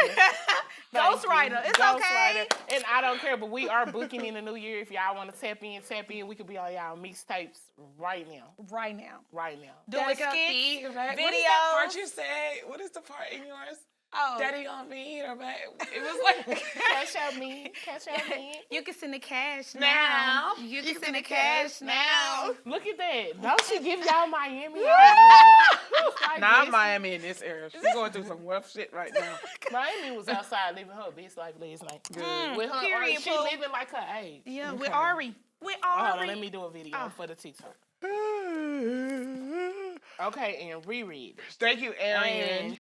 Ghostwriter. It's okay. And I don't care, but we are booking in the new year. If y'all want to tap in. We could be on y'all mixtapes right now. Right now. Right now. Doing Daddy got skits, me, right? videos. What is that part you say? What is the part in yours? Oh. Daddy on me or back? It was like Cash out me. Cash out me. You can send the cash Now. now. You can send the cash now. Look at that. Don't she give y'all Miami? Like not this. Miami in this area. She's going through some rough shit right now. Miami was outside living her best life last night. With her, period, she Pooh. living like her age. Yeah, with Ari. We Oh, hold on, already. let me do a video Oh. for the TikTok. Okay, and reread. Thank you, Arian. And